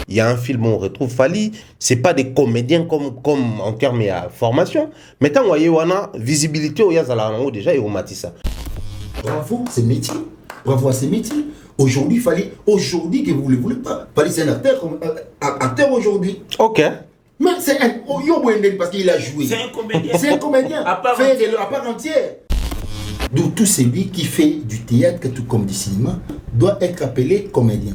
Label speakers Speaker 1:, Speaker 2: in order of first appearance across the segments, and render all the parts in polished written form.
Speaker 1: il y a un film où on retrouve Fally, c'est pas des comédiens comme en termes de formation. Mais tant qu'il y a visibilité, il y a déjà et Matissa.
Speaker 2: Bravo, c'est métier. Bravo à ces métiers. Aujourd'hui, aujourd'hui que vous ne le voulez pas. Fally, c'est un acteur aujourd'hui.
Speaker 1: Ok.
Speaker 2: Mais c'est un parce qu'il a joué.
Speaker 3: C'est un comédien.
Speaker 2: C'est un comédien. À part entière. Donc tout celui qui fait du théâtre, tout comme du cinéma, doit être appelé comédien.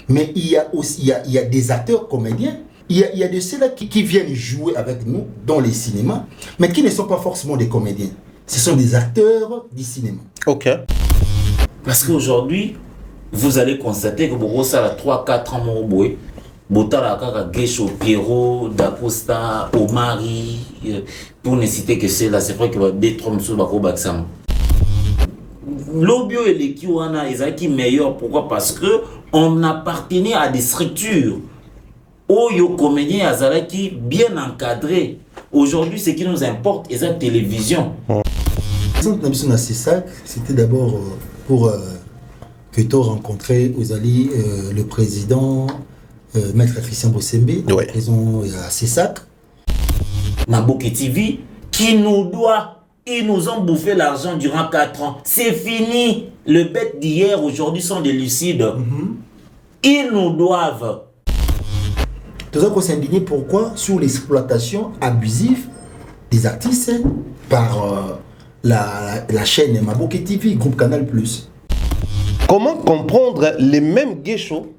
Speaker 2: Mais il y a aussi il y a des acteurs comédiens. Il y a de ceux-là qui viennent jouer avec nous dans les cinémas, mais qui ne sont pas forcément des comédiens. Ce sont des acteurs du cinéma.
Speaker 1: Ok.
Speaker 3: Parce qu'aujourd'hui, vous allez constater que vous avez 3-4 ans, vous Botala Kaka Gesho, Pierrot, Dacosta, Omari, pour ne citer que ceux-là, c'est vrai qu'il y a des trompes sur le Baksam. L'obio et les Kiwana, ils sont meilleurs. Pourquoi? Parce que on appartenait à des structures où les comédiens Azalaki bien encadrés. Aujourd'hui, ce qui nous importe, c'est la télévision.
Speaker 2: C'était d'abord pour que tu rencontré le président. Maître Christian Bossembe,
Speaker 1: ouais.
Speaker 2: Ils à CESAC.
Speaker 3: Maboke TV, qui nous doit, ils nous ont bouffé l'argent durant 4 ans. C'est fini. Le bête d'hier, aujourd'hui sont des lucides. Ils nous doivent.
Speaker 2: Tout ça qu'on s'est indigné pourquoi sur l'exploitation abusive des artistes par la chaîne Maboke TV, groupe Canal+.
Speaker 1: Comment comprendre les mêmes guéchos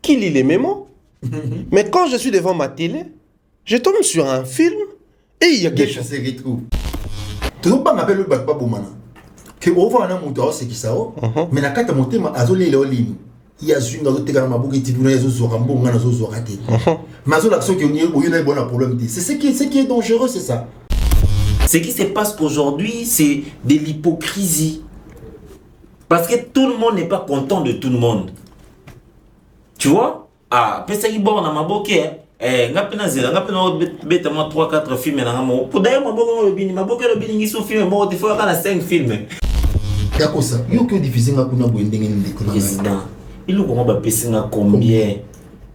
Speaker 1: qui lit les mémos? Mais quand je suis devant ma télé, je tombe sur un film et il y a quelque chose.
Speaker 2: Tu n'as pas m'appeler le Bakpa Boumana. Que on voit un monteur, c'est qui ça? Mais la carte montée, ma azolé le ligne. Il y a une autre télégramme à Maboke TV, il y a un Zorambo, il y a un Zorate. Mais l'action qui est un bon problème. C'est ce qui est dangereux, c'est ça.
Speaker 3: Ce qui se passe aujourd'hui, c'est de l'hypocrisie. Parce que tout le monde n'est pas content de tout le monde. Tu vois? Ah, parce que bon, on a Maboke, ngapena 3-4 films pour d'ailleurs Maboke le bini ngiso film mo te faut kana 5 films.
Speaker 2: D'accord ça. Yo que diffuser ngakuna boendenge ndekona.
Speaker 3: Président, il nous comment ba pesinga combien?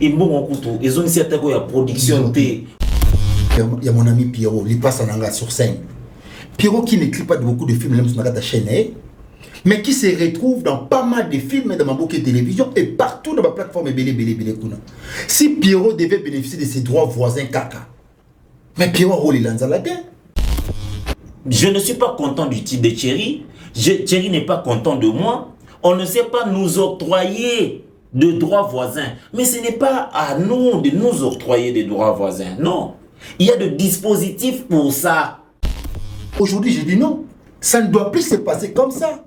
Speaker 3: Il bon kutu, ils ont ici attaque ya production T.
Speaker 2: Il y a mon ami Pierrot, il passe en anglais sur scène. Pierrot qui n'écrit pas de beaucoup de films même sur la chaîne, mais qui se retrouve dans pas mal de films dans Maboke Télévision et partout dans ma plateforme Belé. Si Pierrot devait bénéficier de ses droits voisins caca, mais Pierrot il lance la guerre.
Speaker 3: Je ne suis pas content du titre de Thierry. Thierry n'est pas content de moi. On ne sait pas nous octroyer de droits voisins. Mais ce n'est pas à nous de nous octroyer des droits voisins. Non. Il y a des dispositifs pour ça.
Speaker 2: Aujourd'hui, j'ai dit non. Ça ne doit plus se passer comme ça.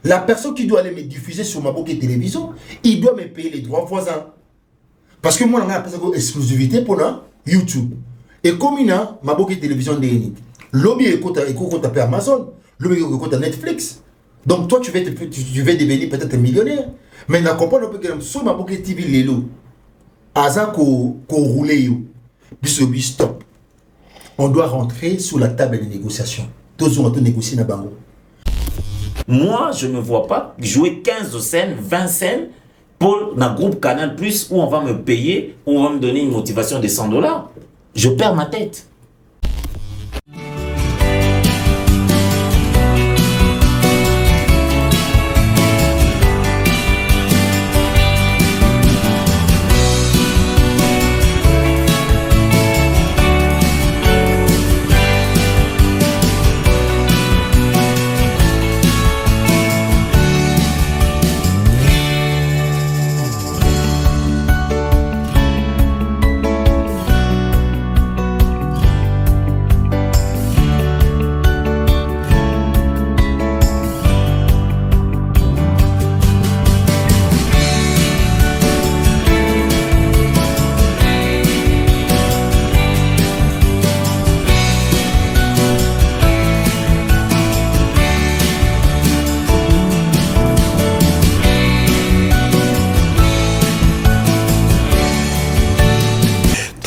Speaker 2: La personne qui doit aller me diffuser sur Maboke Télévision, il doit me payer les droits voisins. Parce que moi, j'ai une exclusivité pour YouTube. Et comme il y a Maboke Télévision, l'objet est Amazon, l'objet est Netflix. Donc toi, tu vas devenir peut-être millionnaire. Mais on comprend que sur Maboke TV, Lelo, Aza ko roule yo, stop. On doit rentrer sur la table de négociation. Tous on doit négocier na bango.
Speaker 3: Moi, je ne vois pas jouer 15 scènes, 20 scènes pour un groupe Canal+, où on va me payer, où on va me donner une motivation de $100. Je perds ma tête.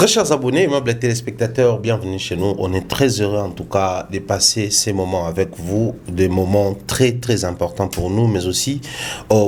Speaker 1: Très chers abonnés, aimables téléspectateurs, bienvenue chez nous. On est très heureux en tout cas de passer ces moments avec vous, des moments très très importants pour nous, mais aussi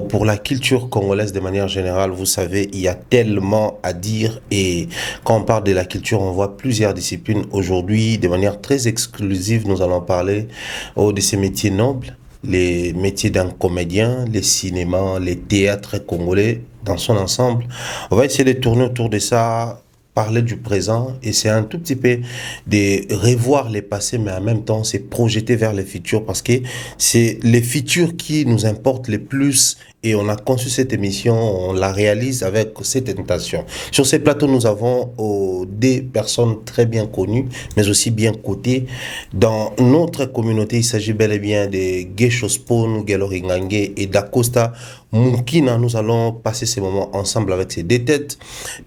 Speaker 1: pour la culture congolaise de manière générale. Vous savez, il y a tellement à dire et quand on parle de la culture, on voit plusieurs disciplines. Aujourd'hui, de manière très exclusive, nous allons parler de ces métiers nobles, les métiers d'un comédien, les cinémas, les théâtres congolais dans son ensemble. On va essayer de tourner autour de ça, parler du présent, et c'est un tout petit peu de revoir les passés, mais en même temps c'est projeter vers les futurs, parce que c'est les futurs qui nous importent le plus, et on a conçu cette émission, on la réalise avec cette intention. Sur ces plateaux, nous avons des personnes très bien connues, mais aussi bien cotées. Dans notre communauté, il s'agit bel et bien de Gesho Spoon, Geloringange et d'Acosta Moukina. Nous allons passer ces moments ensemble avec ces deux têtes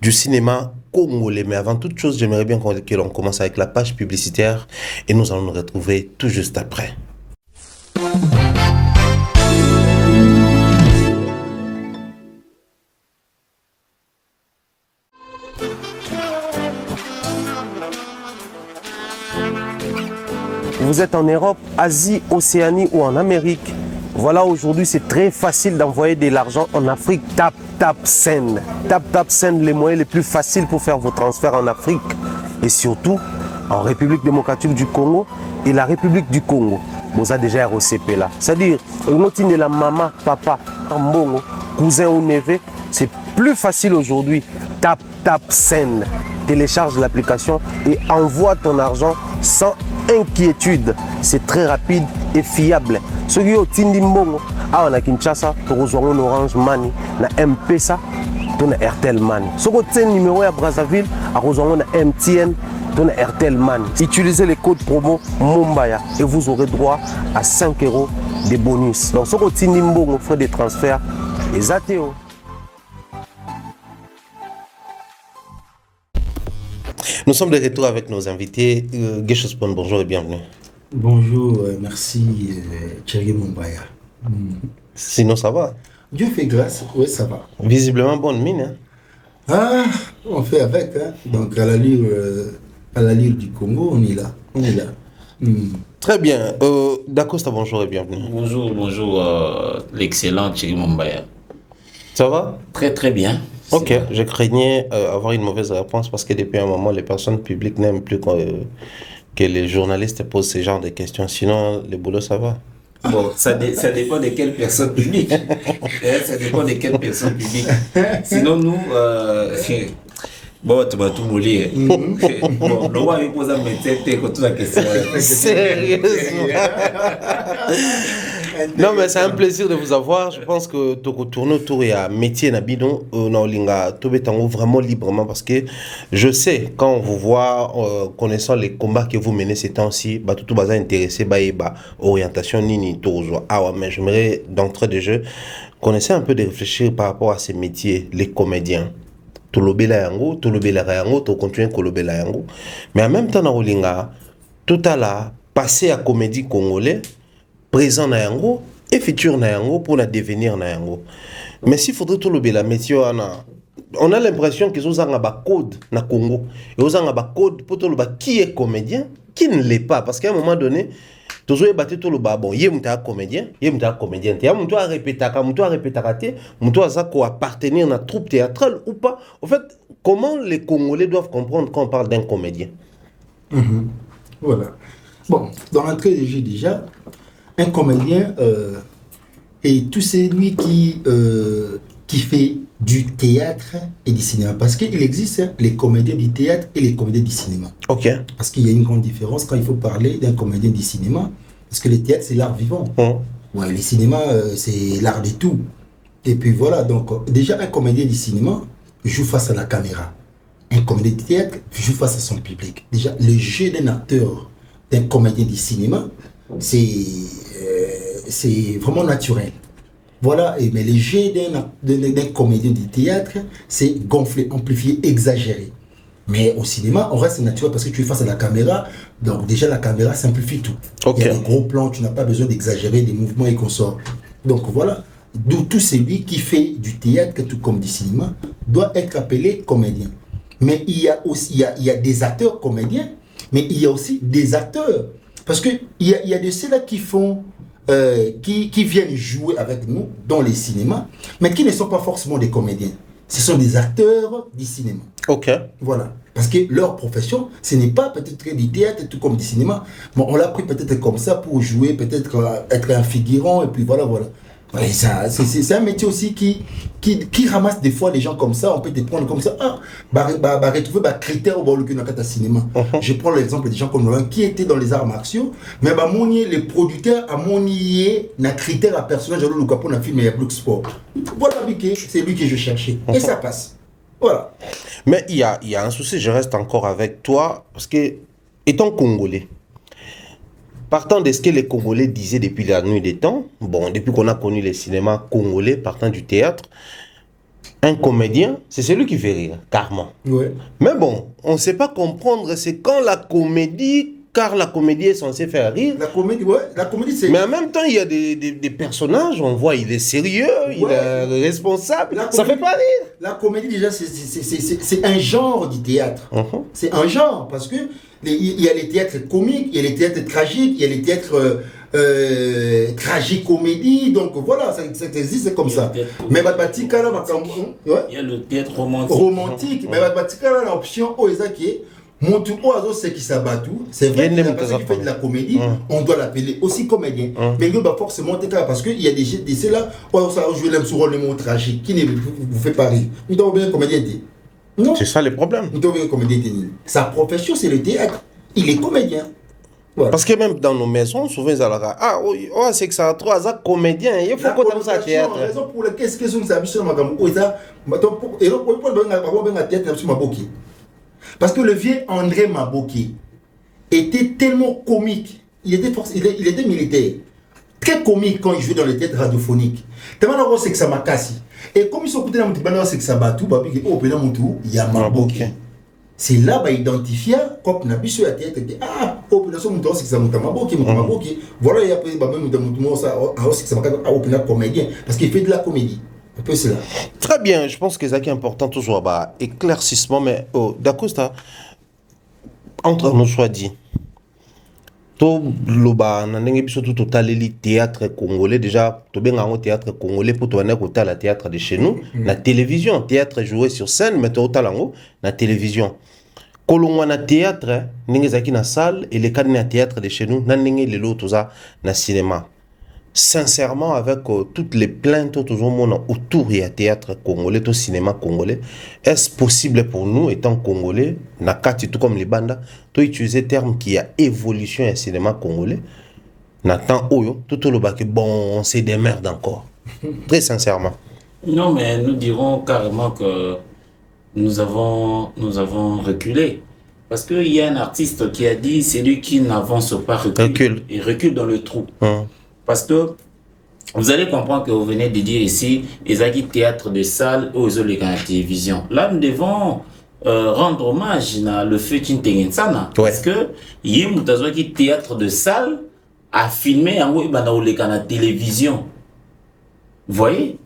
Speaker 1: du cinéma congolais. Mais avant toute chose, j'aimerais bien que l'on commence avec la page publicitaire et nous allons nous retrouver tout juste après. Vous êtes en Europe, Asie, Océanie ou en Amérique. Voilà, aujourd'hui, c'est très facile d'envoyer de l'argent en Afrique. Tap Send. Tap Send, les moyens les plus faciles pour faire vos transferts en Afrique. Et surtout, en République démocratique du Congo et la République du Congo. Vous avez déjà ROCP là. C'est-à-dire, de la maman, papa, mbongo, cousin ou neveu, c'est plus facile aujourd'hui. Tap Send. Télécharge l'application et envoie ton argent sans inquiétude. C'est très rapide et fiable. Ceux qui ont Tindi Mbongo, on a Kinshasa, tu rejoins Orange Money, na M-Pesa, tu as Airtel Money. Ceux qui ont numéro à Brazzaville, à rejoindre MTN, tu as Airtel Money. Utilisez les codes promo Mumbaya et vous aurez droit à 5 € de bonus. Donc ceux qui ont Tindi Mbongo, frais de transfert, les ATO. Nous sommes de retour avec nos invités. Gesho Spoon, bonjour et bienvenue.
Speaker 2: Bonjour, merci Thierry Mumbaya.
Speaker 1: Sinon ça va?
Speaker 2: Dieu fait grâce, oui ça va.
Speaker 1: Visiblement bonne mine. Hein?
Speaker 2: Ah, on fait avec. Hein? Donc à l'allure du Congo, on est là.
Speaker 1: Très bien. D'Acosta, bonjour et bienvenue.
Speaker 3: Bonjour, l'excellent Thierry Mumbaya.
Speaker 1: Ça va?
Speaker 3: Très très bien.
Speaker 1: Ok, je craignais avoir une mauvaise réponse parce que depuis un moment, les personnes publiques n'aiment plus que les journalistes posent ce genre de questions. Sinon, le boulot, ça va.
Speaker 3: Bon, ça dépend de quelle personne publique. Ça dépend de quelle personne publique. Sinon, nous, bon, tu vas tout mouiller. Bon, le roi il pose un médecin, toute la question.
Speaker 1: Sérieusement. Non, mais c'est un plaisir de vous avoir. Je pense que tu retournes autour et à métier Nabidon, Naolinga, Tobetango vraiment librement parce que je sais, quand on vous voit, connaissant les combats que vous menez ces temps-ci, tout va intéressé, orientation, nini, tout. Ah ouais, mais j'aimerais d'entrée de jeu, connaissez un peu de réfléchir par rapport à ces métiers, les comédiens. Tu lobela yango, tu continues à lobela yango. Mais en même temps, Naolinga, tout à l'heure, passer à comédie congolais, présent na yango et futur na yango pour la devenir na yango. Mais s'il faudrait tout le la métier on a l'impression qu'ils ont un code na Congo et ils ont un code pour tout le qui est comédien, qui ne l'est pas parce qu'à un moment donné toujours battu tout le bon yé muta comédien, yé muta comédien, t'es muta répétaka, muta ça quoi appartenir na troupe théâtrale ou pas. En fait, comment les Congolais doivent comprendre quand on parle d'un comédien?
Speaker 2: Voilà. Bon, dans l'entrée des jeux déjà, un comédien est tout celui qui fait du théâtre et du cinéma. Parce qu'il existe les comédiens du théâtre et les comédiens du cinéma.
Speaker 1: Ok.
Speaker 2: Parce qu'il y a une grande différence quand il faut parler d'un comédien du cinéma. Parce que le théâtre, c'est l'art vivant. Ouais, le cinéma, c'est l'art de tout. Et puis voilà, donc déjà un comédien du cinéma joue face à la caméra. Un comédien du théâtre joue face à son public. Déjà, le jeu d'un acteur, d'un comédien du cinéma, c'est vraiment naturel. Voilà, mais le jeu d'un comédien du théâtre, c'est gonflé, amplifié, exagéré. Mais au cinéma, on reste naturel parce que tu es face à la caméra, donc déjà la caméra simplifie tout. Okay. Il y a des gros plans, tu n'as pas besoin d'exagérer des mouvements et consorts. Donc voilà, d'où tout celui qui fait du théâtre, tout comme du cinéma, doit être appelé comédien. Mais il y a aussi il y a des acteurs comédiens, mais il y a aussi des acteurs. Parce qu'il y a de ceux-là qui font, qui viennent jouer avec nous dans les cinémas, mais qui ne sont pas forcément des comédiens. Ce sont des acteurs du cinéma.
Speaker 1: Ok.
Speaker 2: Voilà. Parce que leur profession, ce n'est pas peut-être du théâtre, tout comme du cinéma. Bon, on l'a pris peut-être comme ça pour jouer, peut-être être un figurant, et puis voilà. Ouais, c'est un métier aussi qui ramasse des fois les gens comme ça. On peut te prendre comme ça. Retrouver des critères au cinéma. Je prends l'exemple des gens comme Laurent qui étaient dans les arts martiaux, mais les producteurs a monié un critère à personnage dans le capot d'un film et Block Sport. Voilà, c'est lui que je cherchais. Et ça passe. Voilà.
Speaker 1: Mais il y a un souci, je reste encore avec toi, parce que, étant Congolais, partant de ce que les Congolais disaient depuis la nuit des temps, bon, depuis qu'on a connu les cinémas congolais, partant du théâtre, un comédien, c'est celui qui fait rire, carrément.
Speaker 2: Ouais.
Speaker 1: Mais bon, on ne sait pas comprendre, c'est quand la comédie, car la comédie est censée faire rire.
Speaker 2: La comédie, c'est...
Speaker 1: Mais en même temps, il y a des personnages, on voit, il est sérieux, il est responsable, ça fait pas rire.
Speaker 2: La comédie, déjà, c'est un genre du théâtre. C'est un genre, parce que il y a les théâtres comiques, il y a les théâtres tragiques, il y a les théâtres tragicomédie, donc voilà, ça existe comme ça. Mais il
Speaker 3: y a le théâtre romantique.
Speaker 2: Romantique, mais l'option qui est Montou Oazo, c'est qui s'abattu. C'est vrai que la personne qui fait de la comédie, on doit l'appeler aussi comédien. Mais il va forcément être là parce qu'il y a des ceux-là, ça a joué sur le mot tragique, qui ne vous fait pas rire. Nous devons bien comédien. Non.
Speaker 1: C'est ça le problème.
Speaker 2: Nous devons bien comédien. Sa profession, c'est le théâtre. Il est comédien.
Speaker 1: Voilà. Parce que même dans nos maisons, souvent ils allaient c'est que ça a trop à comédien. Il faut qu'on ait ça théâtre.
Speaker 2: La raison pour laquelle est-ce que nous avons sur ma parce que le vieux André Maboki était tellement comique. Il était militaire. Très comique quand il jouait dans les théâtres radiophoniques. Tellement c'est que ça m'a cassé. Et comme ils sont écoutés dans mon c'est que ça bat tout, il y a Maboki. C'est là qu'il identifie quand on a vu sur la théâtre. C'est que ça m'a Maboki. Voilà, il y a même c'est que ça m'a comédien. Parce qu'il fait de la comédie.
Speaker 1: Très bien, je pense que c'est important toujours éclaircissement, mais d'accord, entre nous soit dit. Tout le théâtre congolais, déjà, tout bien un théâtre congolais pour toi, le théâtre de chez nous, la télévision, théâtre joué sur scène, mais tout la télévision. Kolongwa na théâtre, n'engezaki na salle, et les cadres na théâtre de chez nous, n'engezaki les lots na cinéma. Sincèrement, avec toutes les plaintes autour du théâtre congolais, au cinéma congolais, est-ce possible pour nous, étant congolais, tout comme les bandes, de utiliser le terme qui a évolution du cinéma congolais, tout le bac, bon, c'est des merdes encore. Très sincèrement.
Speaker 3: Non, mais nous dirons carrément que nous avons reculé. Parce qu'il y a un artiste qui a dit, c'est lui qui n'avance pas recule. Il recule dans le trou. Parce que vous allez comprendre que vous venez de dire ici, les acquis théâtre de salle aux autres la télévision. Là, nous devons rendre hommage à le feu Tintengensana. Parce que il y a un théâtre de salle à filmer en la télévision. Vous voyez?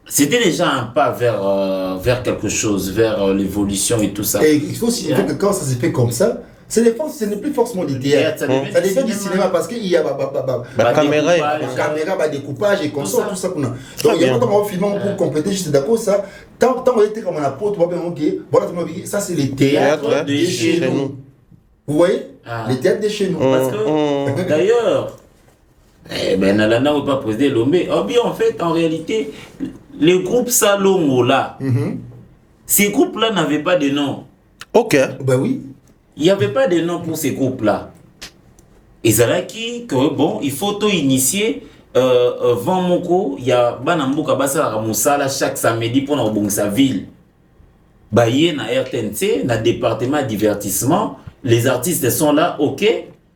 Speaker 3: C'était déjà un pas vers quelque chose, vers l'évolution et tout ça.
Speaker 2: Et il faut aussi dire que quand ça se fait comme ça, ce n'est plus forcément du théâtre. Ça devient du cinéma parce qu'il y a
Speaker 1: la caméra,
Speaker 2: découpage et consort, tout ça. Donc il y a pas de film pour compléter, je suis d'accord, ça. Tant on était comme un apôtre, voilà, ça c'est les théâtres de chez nous. Vous voyez? Les théâtres de chez nous.
Speaker 3: Parce que, d'ailleurs, Nalana ne veut pas poser l'homme. En fait, en réalité, les groupes Salongo là, ces groupes-là n'avaient pas de nom.
Speaker 1: Ok.
Speaker 2: Ben oui.
Speaker 3: Il n'y avait pas de nom pour ces groupes-là. Et Zalaki, que bon, il faut tout initier. Van Moko, il y a Banamboka Basa Moussala chaque samedi pour sa ville. Baye na RTNC, na département divertissement, les artistes sont là, ok.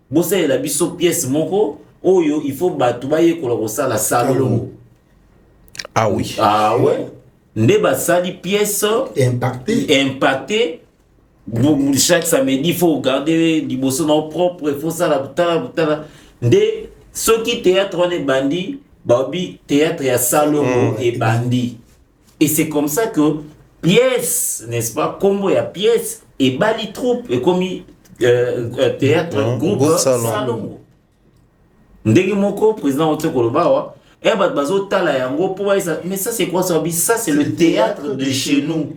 Speaker 3: Bossa la biso pièce Moko, oyo, il faut batoubaye kolorosa la salon.
Speaker 1: Ah oui.
Speaker 3: Ah ouais. Ndeba sali pièce impacté. Chaque samedi, il faut regarder les bossons propres, il faut ça la ceux qui théâtre on est bandit, Babi théâtre et salon et bandit. Et c'est comme ça que pièce, n'est-ce pas, combo ya pièce et bali troupe et comme théâtre groupe Salongo. Ndenge moko président Otto Kolobawa et bat bazo tala yango pour mais ça c'est quoi ça? Ça c'est le théâtre de chez nous.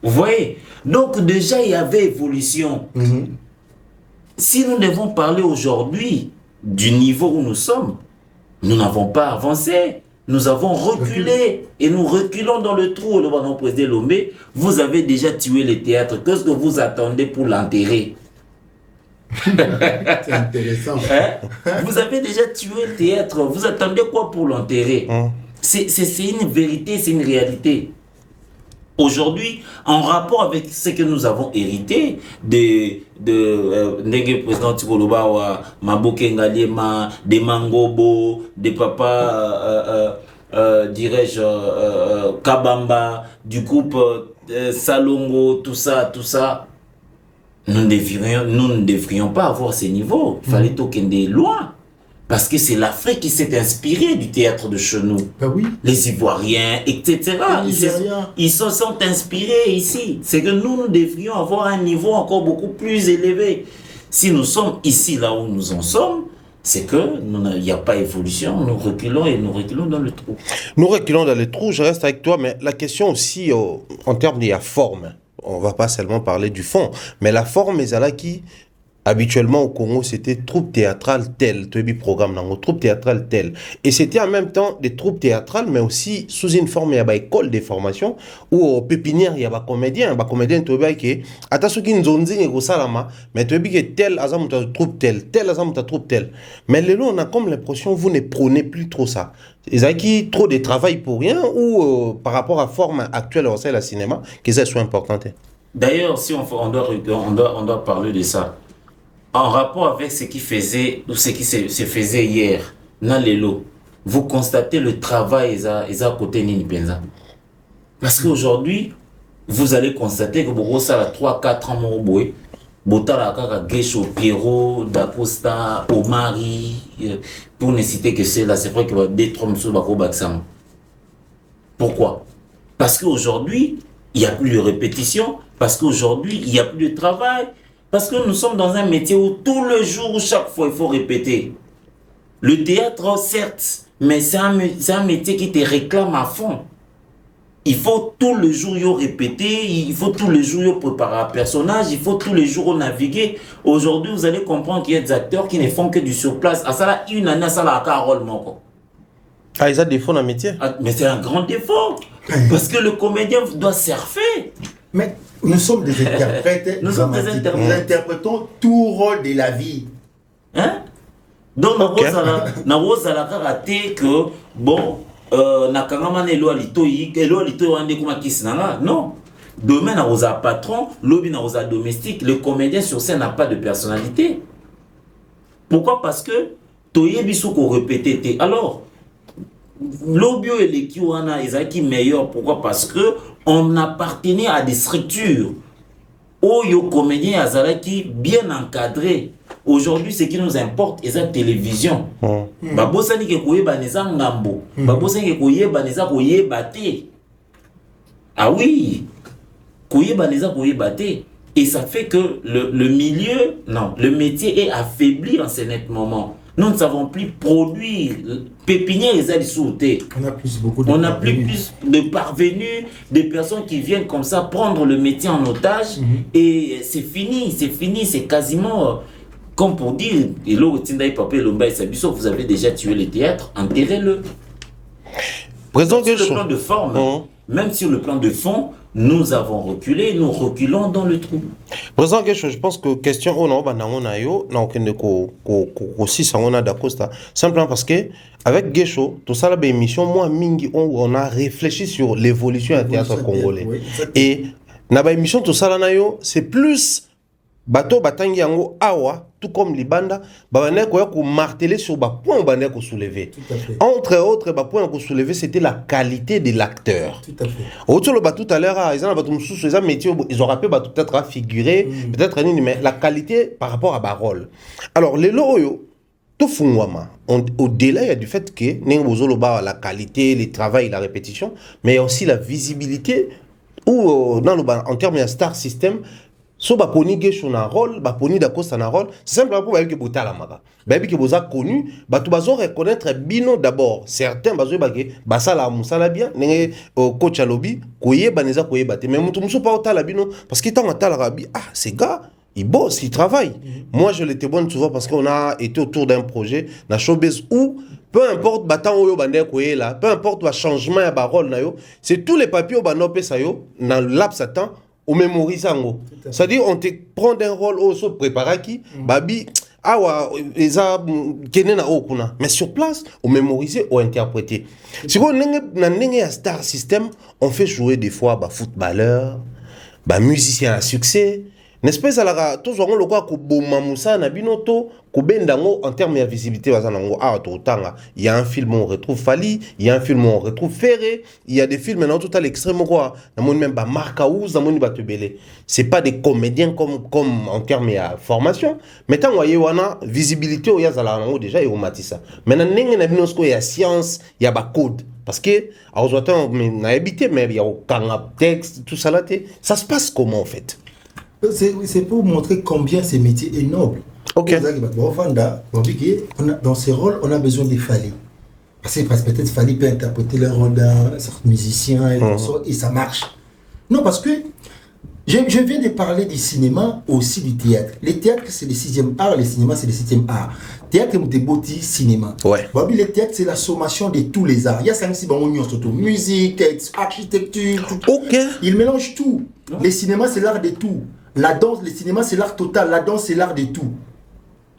Speaker 3: Vous voyez? Donc déjà il y avait évolution. Si nous devons parler aujourd'hui du niveau où nous sommes, nous n'avons pas avancé. Nous avons reculé et nous reculons dans le trou. Le président Lomé, vous avez déjà tué le théâtre. Qu'est-ce que vous attendez pour l'enterrer?
Speaker 2: C'est intéressant.
Speaker 3: Vous avez déjà tué le théâtre. Vous attendez quoi pour l'enterrer? C'est une vérité, c'est une réalité. Aujourd'hui, en rapport avec ce que nous avons hérité de président Tikoloba, Maboke Ngaliema, des Mangobo, des papas, dirais-je, Kabamba, du groupe Salongo, tout ça, nous ne devrions pas avoir ces niveaux. Il fallait toquer loin. Parce que c'est l'Afrique qui s'est inspirée du théâtre de chez nous.
Speaker 2: Ben oui.
Speaker 3: Les Ivoiriens, etc. Ils se sont inspirés ici. C'est que nous devrions avoir un niveau encore beaucoup plus élevé. Si nous sommes ici, là où nous en sommes, c'est que il n'y a pas évolution. Nous reculons dans le trou.
Speaker 1: Nous reculons dans le trou, je reste avec toi, mais la question aussi, en termes de la forme, on ne va pas seulement parler du fond, mais la forme, est là qui... Habituellement au Congo, c'était troupe théâtrale telle, programme dans troupe théâtrale telle. Et c'était en même temps des troupes théâtrales, mais aussi sous une forme, il y a une école de formation, où au pépinière, il y a des comédiens, qui attention qui nous ont dit que salama, mais tu que tel azamuta troupe tel azamuta troupe tel. Mais là, on a comme l'impression vous ne prenez plus trop ça. Ils ont qui trop de travail pour rien ou par rapport à la forme actuelle au la cinéma, que ça soit important.
Speaker 3: D'ailleurs, si on doit parler de ça. En rapport avec ce qui faisait, ou ce qui se faisait hier, dans les lots, vous constatez le travail à côté de Ninipenza. Parce qu'aujourd'hui, vous allez constater que vous avez 3-4 ans, vous avez Gesho, Pierrot, Dacosta, Omari, pour ne citer que ceux-là, c'est vrai qu'il y a des trompes sur le Baksam. Pourquoi? Parce qu'aujourd'hui, il n'y a plus de répétition, parce qu'aujourd'hui, il n'y a plus de travail. Parce que nous sommes dans un métier où tout le jour, chaque fois, il faut répéter. Le théâtre, certes, mais c'est un métier qui te réclame à fond. Il faut tout le jour répéter, il faut tout le jour préparer un personnage, il faut tout le jour naviguer. Aujourd'hui, vous allez comprendre qu'il y a des acteurs qui ne font que du surplace. À ça, là, une année, ça, là, à rôle, mon.
Speaker 1: Ah, ils ont des défauts dans le métier?
Speaker 3: Mais c'est un grand défaut. Parce que le comédien doit surfer.
Speaker 2: Mais nous sommes des interprètes.
Speaker 3: Nous
Speaker 2: interprétons tout rôle de la vie.
Speaker 3: Hein? Donc, nous avons raté que, bon, non. Demain, nous avons patron, lobby, nous avons domestique. Le comédien sur scène n'a pas de personnalité. Pourquoi? Parce que, qu'on répétait. Alors, l'obio et les kiwana, ils sont meilleurs. Pourquoi? Parce que on appartenait à des structures où les comédiens azalaki bien encadrés. Aujourd'hui, ce qui nous importe, c'est la télévision. Babosani ke koyeba neza ngambo. Babosani ke koyeba neza koyeba te. Ah oui, koyeba neza koyeba te. Et ça fait que le métier est affaibli en ce net moment. Nous ne savons plus produire. Pépinière et Zalisouté. On a plus de parvenus, des personnes qui viennent comme ça prendre le métier en otage. Et c'est fini, c'est quasiment comme pour dire, vous avez déjà tué le théâtre, enterrez-le. Sur le plan de forme, même sur le plan de fond, nous avons reculé, nous reculons dans le trou.
Speaker 1: Président Gesho, je pense que question on a d'Acosta simplement parce que avec Gesho, tout ça la émission moi mingi on a réfléchi sur l'évolution du théâtre congolais. Et na ba émission tout ça là c'est plus bateau batangi yango awa tout comme libanda babane ko marteler sur ba point babane ko soulever. Entre autres ba point ko soulever c'était la qualité de l'acteur.
Speaker 2: Tout à fait.
Speaker 1: Autour le tout à l'heure ils ont bateau sous les métiers ils auraient pu peut-être à figurer peut-être mais la qualité par rapport à ba rôle. Alors les loyo tout fungwama. Au-delà, il y a du fait que la qualité, le travail, la répétition, mais il y a aussi la visibilité ou en termes de star system. So ba poni ge sur un rôle, ba poni da costa un rôle, c'est simplement pour que bota la maga. Ba que boza connu, ba tu bazo reconnaître bino d'abord. Certains bazo ba ke ba sala musala bien, nenge coach alobi, koye baneza koye bate. Mais mutu muso pas la bino parce qu'il t'en la rabi. Ah, ces gars, ils bossent, ils travaillent. Moi je l'étais bon souvent parce qu'on a été autour d'un projet na showbiz où peu importe batan oyo bande koye là, peu importe le changement ya ba rôle na yo, c'est tous les papiers au banope sa yo dans laps de temps ou mémorise en c'est-à-dire on te prend un rôle aussi préparé qui babi awa eza kenena okuna mais sur place on mémoriser ou interpréter si on nenge ya star system on fait jouer des fois ba footballeur ba musicien à succès n'est-ce pas ça toujours on le quoi ko boma musa na binoto ko bendango en termes de visibilité bazanango il y a un film où on retrouve Fali, il y a un film où on retrouve Ferré, il y a des films maintenant tout à l'extrême quoi na mon même ba Marcaouz na mon ba Tebele c'est pas des comédiens comme en termes de formation mais tant voyez wana visibilité au yazala nango déjà et au matissa maintenant nenge na binosko il y a science il y a ba code parce que alors j'entends na habité mais il y a aucun texte tout ça là ça se passe comment en fait.
Speaker 2: C'est pour montrer combien ce métier est noble.
Speaker 1: Ok.
Speaker 2: Dans ces rôles, on a besoin de Fali. Parce que peut-être Fali peut interpréter le rôle d'un musicien et ça marche. Non, parce que je viens de parler du cinéma aussi du théâtre. Le théâtre, c'est le 6e art, le cinéma, c'est le 7e art. Théâtre, c'est beauté, cinéma.
Speaker 1: Ouais.
Speaker 2: Le théâtre, c'est la sommation de tous les arts. Il y a 5-6 bon, surtout musique, architecture, tout.
Speaker 1: Ok.
Speaker 2: Il mélange tout. Le cinéma, c'est l'art de tout. La danse, le cinéma, c'est l'art total. La danse, c'est l'art de tout.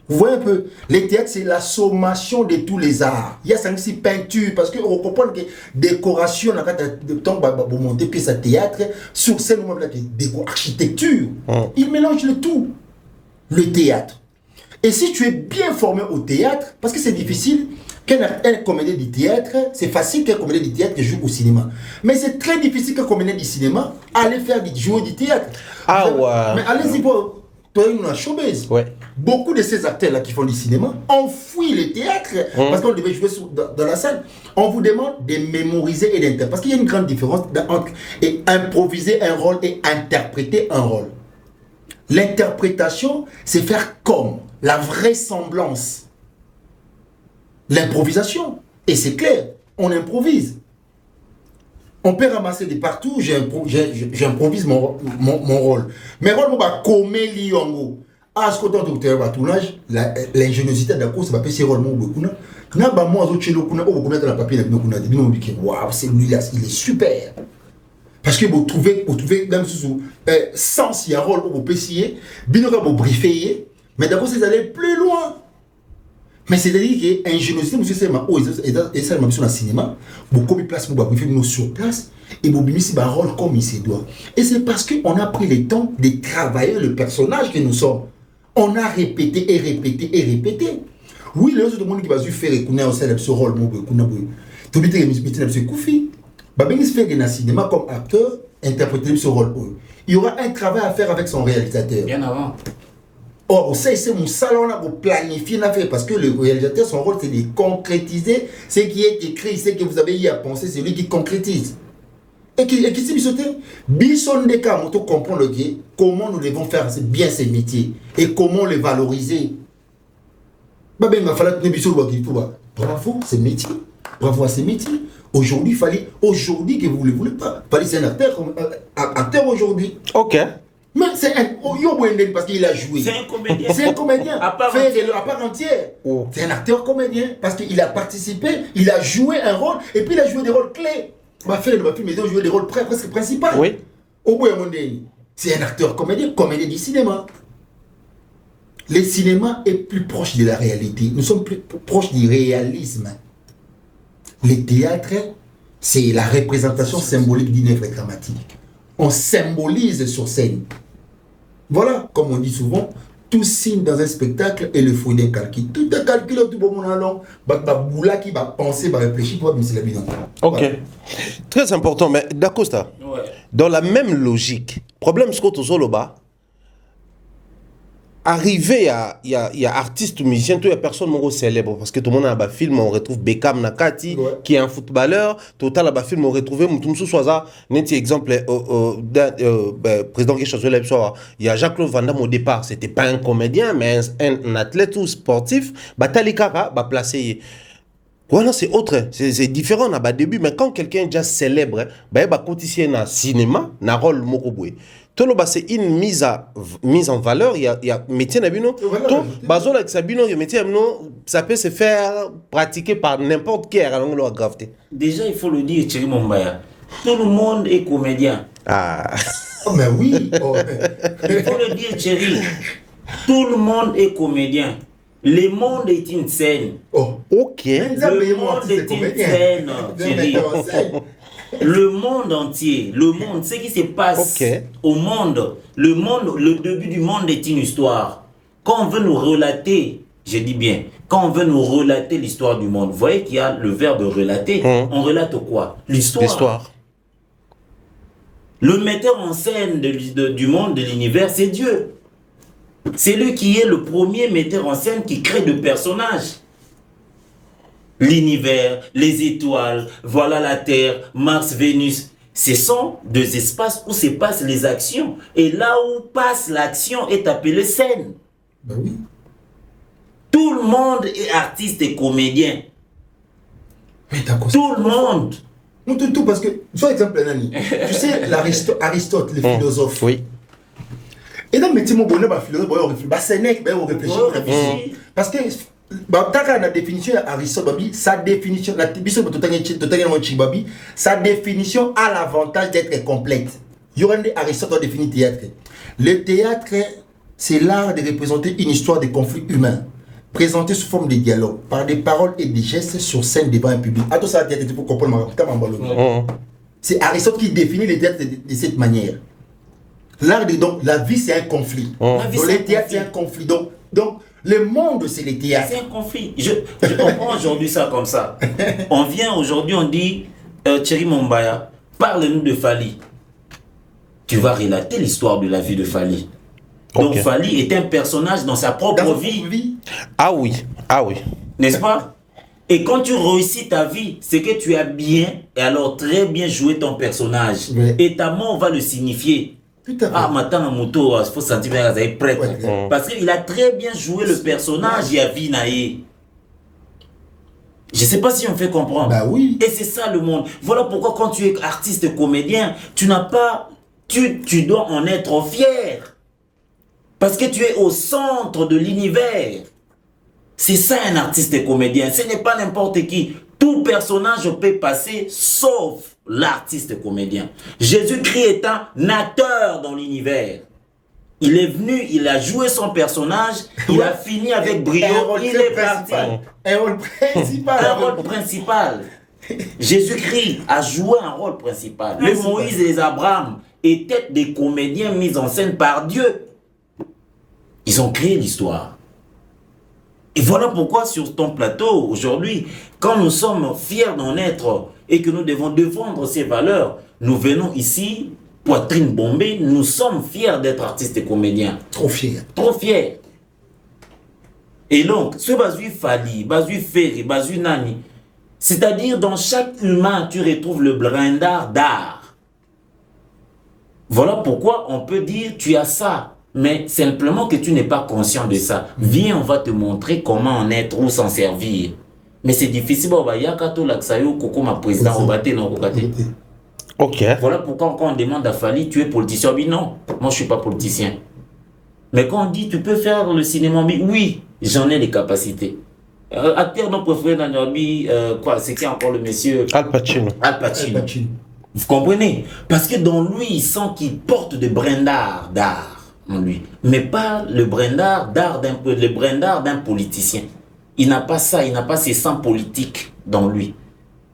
Speaker 2: Vous voyez un peu, le théâtre, c'est la sommation de tous les arts. Il y a 5-6 peintures, parce qu'on comprend que décoration, on a de temps pour monter pièce à théâtre, sur scène, on a architecture. Il mélange le tout, le théâtre. Et si tu es bien formé au théâtre, parce que c'est difficile, qu'un comédien du théâtre, c'est facile qu'un comédien du théâtre joue au cinéma. Mais c'est très difficile qu'un comédien du cinéma aller faire jouer du théâtre.
Speaker 1: Ah ouais.
Speaker 2: Mais allez-y voir, toi, une showbiz.
Speaker 1: Ouais.
Speaker 2: Beaucoup de ces acteurs-là qui font du cinéma ont fui le théâtre parce qu'on devait jouer dans la salle. On vous demande de mémoriser et d'interpréter. Parce qu'il y a une grande différence entre improviser un rôle et interpréter un rôle. L'interprétation, c'est faire comme la vraisemblance. L'improvisation. Et c'est clair, on improvise. On peut ramasser de partout, j'improvise mon rôle. Mais rôle, c'est comme l'iongo. Ah, ce que tu as docteur Batounage, l'ingéniosité de la course, c'est pas si rôle beaucoup. Na ba moi autre chez nous, on connaît la papier avec nous, on a dit waouh, c'est lui là, il est super. Parce que vous trouvez même sous sens il y a rôle au PCA, bien vous briefer, mais d'abord c'est d'aller plus loin. Mais c'est-à-dire que l'ingéniosité, monsieur, c'est ça le cinéma, beaucoup de place, vous briefer nous sur place, et vous bimez un rôle comme il se doit. Et c'est parce qu'on a pris le temps de travailler le personnage que nous sommes. On a répété et répété et répété. Oui, les autres monde qui va faire ce rôle, tout le monde est Koufi. Il se fait dans le cinéma comme acteur, interpréter ce rôle. Il y aura un travail à faire avec son réalisateur.
Speaker 3: Bien avant.
Speaker 2: Or, c'est mon salon là pour planifier l'affaire parce que le réalisateur, son rôle, c'est de concrétiser ce qui est écrit, ce que vous avez eu à penser, c'est lui qui concrétise. Et qui s'est bisoté. Bison de cas, on comprend le gué, comment nous devons faire bien ces métiers et comment les valoriser. Bravo, c'est métier. Bravo à ces métiers. Aujourd'hui, aujourd'hui que vous ne le voulez pas. Fallait c'est un acteur aujourd'hui.
Speaker 1: Ok.
Speaker 2: Mais c'est un parce qu'il a joué.
Speaker 3: C'est un comédien.
Speaker 2: C'est un comédien.
Speaker 3: À part
Speaker 2: entière. Oh. C'est un acteur comédien parce qu'il a participé, il a joué un rôle et puis il a joué des rôles clés. On va faire le film, mais il a joué des rôles presque principaux.
Speaker 1: Oui.
Speaker 2: Au bout d'un c'est un acteur comédien du cinéma. Le cinéma est plus proche de la réalité. Nous sommes plus proches du réalisme. Le théâtre, c'est la représentation symbolique d'une œuvre dramatique. On symbolise sur scène. Voilà, comme on dit souvent, tout signe dans un spectacle est le fruit d'un calcul. Tout est calculé, tout le monde allant, boula qui va penser, va réfléchir, pour c'est la vie.
Speaker 1: Ok.
Speaker 2: Voilà.
Speaker 1: Très important, mais d'Acosta, dans la même logique, problème ce que tu as arrivé il y a artiste ou musicien, il y a personne qui célèbre parce que tout le monde a un film, on retrouve Beckham Nakati qui est un footballeur, total a un film on retrouve Moutoumsou Swaza, net exemple président qui célèbre soir, il y a Jacques-Claude Van Damme au départ, c'était pas un comédien mais un athlète ou sportif, Talika va placer. Voilà, c'est autre, c'est différent au début, mais quand quelqu'un est déjà célèbre, il va continuer dans le cinéma, dans le rôle Mokoboué. C'est une mise en valeur, il y a métier nabino. Ça peut se faire pratiquer par n'importe qui à la gravité.
Speaker 3: Déjà, il faut le dire, Thierry Mombaya, tout le monde est comédien.
Speaker 1: Ah.
Speaker 2: Oh, mais oui. Oh.
Speaker 3: Il faut le dire, Thierry, tout le monde est comédien. Le monde est une scène.
Speaker 2: Oh,
Speaker 1: ok.
Speaker 3: Le monde est une scène, Thierry. Le monde entier, le monde, ce qui se passe au monde, le début du monde est une histoire. Quand on veut nous relater, je dis bien, quand on veut nous relater l'histoire du monde, vous voyez qu'il y a le verbe relater, on relate quoi? L'histoire. Le metteur en scène du monde, de l'univers, c'est Dieu. C'est lui qui est le premier metteur en scène qui crée de personnages. L'univers, les étoiles, voilà la Terre, Mars, Vénus. Ce sont deux espaces où se passent les actions. Et là où passe l'action est appelé scène.
Speaker 2: Ben oui.
Speaker 3: Tout le monde est artiste et comédien.
Speaker 2: Mais d'accord.
Speaker 3: Tout le monde.
Speaker 2: Tout parce que, par exemple, Nani, tu sais, Aristote, le philosophe.
Speaker 1: Oui.
Speaker 2: Et dans le métier, mon bonheur, philosophe, on réfléchit. Parce que, la définition Aristote, sa définition, sa définition a l'avantage d'être complète. Aristote a défini théâtre. Le théâtre, c'est l'art de représenter une histoire de conflits humains, présentée sous forme de dialogue, par des paroles et des gestes sur scène devant un public. Attends, ça, pour comprendre c'est Aristote qui définit le théâtre de cette manière. L'art donc, la vie, c'est un conflit. Donc, le théâtre, c'est un conflit. Donc, le monde, c'est le théâtre.
Speaker 3: C'est un conflit. On prend aujourd'hui ça comme ça. On vient aujourd'hui, on dit, Thierry Mombaya, parle-nous de Fali. Tu vas relater l'histoire de la vie de Fali. Donc Fali est un personnage dans sa propre vie.
Speaker 1: Ah oui.
Speaker 3: N'est-ce pas? Et quand tu réussis ta vie, c'est que tu as bien, et alors très bien joué ton personnage.
Speaker 2: Oui.
Speaker 3: Et ta mort va le signifier.
Speaker 2: Tout à fait.
Speaker 3: Ah, maintenant, Moto, il faut sentir bien qu'il est prêt. Parce qu'il a très bien joué le personnage, il a vu Naé. Je ne sais pas si on me fait comprendre.
Speaker 2: Bah oui.
Speaker 3: Et c'est ça le monde. Voilà pourquoi quand tu es artiste et comédien, tu n'as pas... Tu dois en être fier. Parce que tu es au centre de l'univers. C'est ça un artiste et comédien. Ce n'est pas n'importe qui. Tout personnage peut passer, sauf l'artiste et comédien. Jésus-Christ est un acteur dans l'univers. Il est venu, il a joué son personnage, il a fini avec brio, il est parti.
Speaker 2: Un rôle principal.
Speaker 3: Un rôle principal. Jésus-Christ a joué un rôle principal. Les Moïse et les Abraham étaient des comédiens mis en scène par Dieu. Ils ont créé l'histoire. Et voilà pourquoi sur ton plateau, aujourd'hui, quand nous sommes fiers d'en être et que nous devons défendre ces valeurs, nous venons ici, poitrine bombée, nous sommes fiers d'être artistes et comédiens.
Speaker 2: Trop fiers.
Speaker 3: Trop fiers. Et donc, ce Bazui Fali, Bazui Ferry, Bazui Nani, c'est-à-dire dans chaque humain, tu retrouves le brin d'art. Voilà pourquoi on peut dire, tu as ça. Mais simplement que tu n'es pas conscient de ça. Viens, on va te montrer comment en être ou s'en servir. Mais c'est difficile.
Speaker 1: Ok.
Speaker 3: Voilà pourquoi quand on demande à Fali, tu es politicien? Oui, non, moi je ne suis pas politicien. Mais quand on dit, tu peux faire le cinéma? Oui, j'en ai les capacités. Acteur non préféré dans notre vie, c'est qui encore le monsieur?
Speaker 1: Al Pacino.
Speaker 3: Al Pacino. Vous comprenez? Parce que dans lui, il sent qu'il porte de brin d'art en lui, mais pas le brin d'art d'un politicien. Il n'a pas ça, il n'a pas ses sangs politiques dans lui.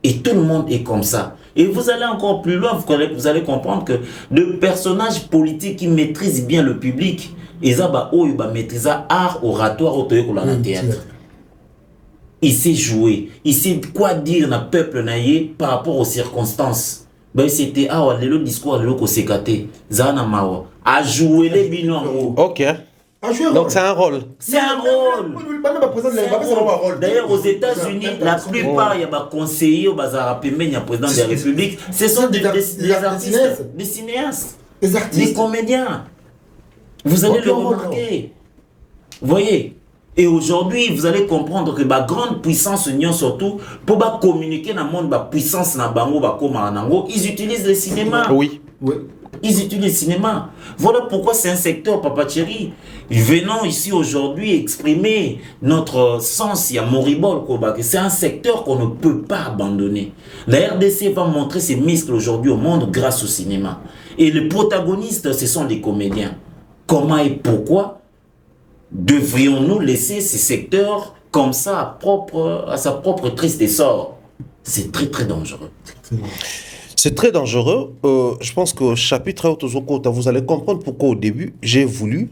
Speaker 3: Et tout le monde est comme ça. Et vous allez encore plus loin, vous allez comprendre que le personnage politique qui maîtrise bien le public, il maîtrise l'art oratoire au théâtre. Il sait jouer, il sait quoi dire dans le peuple naïe par rapport aux circonstances. C'était le discours de l'autre Zana Mawa a joué les binons.
Speaker 1: Ok. Donc c'est un rôle.
Speaker 3: C'est un rôle. D'ailleurs, aux États-Unis, la plupart, il y a des conseillers au bazar il y a président de la République. Ce sont des artistes, des cinéastes, des comédiens. Vous allez le remarquer. Vous voyez? Et aujourd'hui, vous allez comprendre que la grande puissance union surtout, pour communiquer dans le monde, la puissance dans bango, ils utilisent le cinéma.
Speaker 1: Oui.
Speaker 3: Ils utilisent le cinéma. Voilà pourquoi c'est un secteur, Papa Thierry. Venons ici aujourd'hui exprimer notre sens, il y a Moribol, c'est un secteur qu'on ne peut pas abandonner. La RDC va montrer ses muscles aujourd'hui au monde grâce au cinéma. Et les protagonistes, ce sont les comédiens. Comment et pourquoi devrions-nous laisser ces secteurs comme ça à sa propre triste essor? C'est très très dangereux.
Speaker 1: C'est très dangereux. Je pense que chapitre vous allez comprendre pourquoi au début j'ai voulu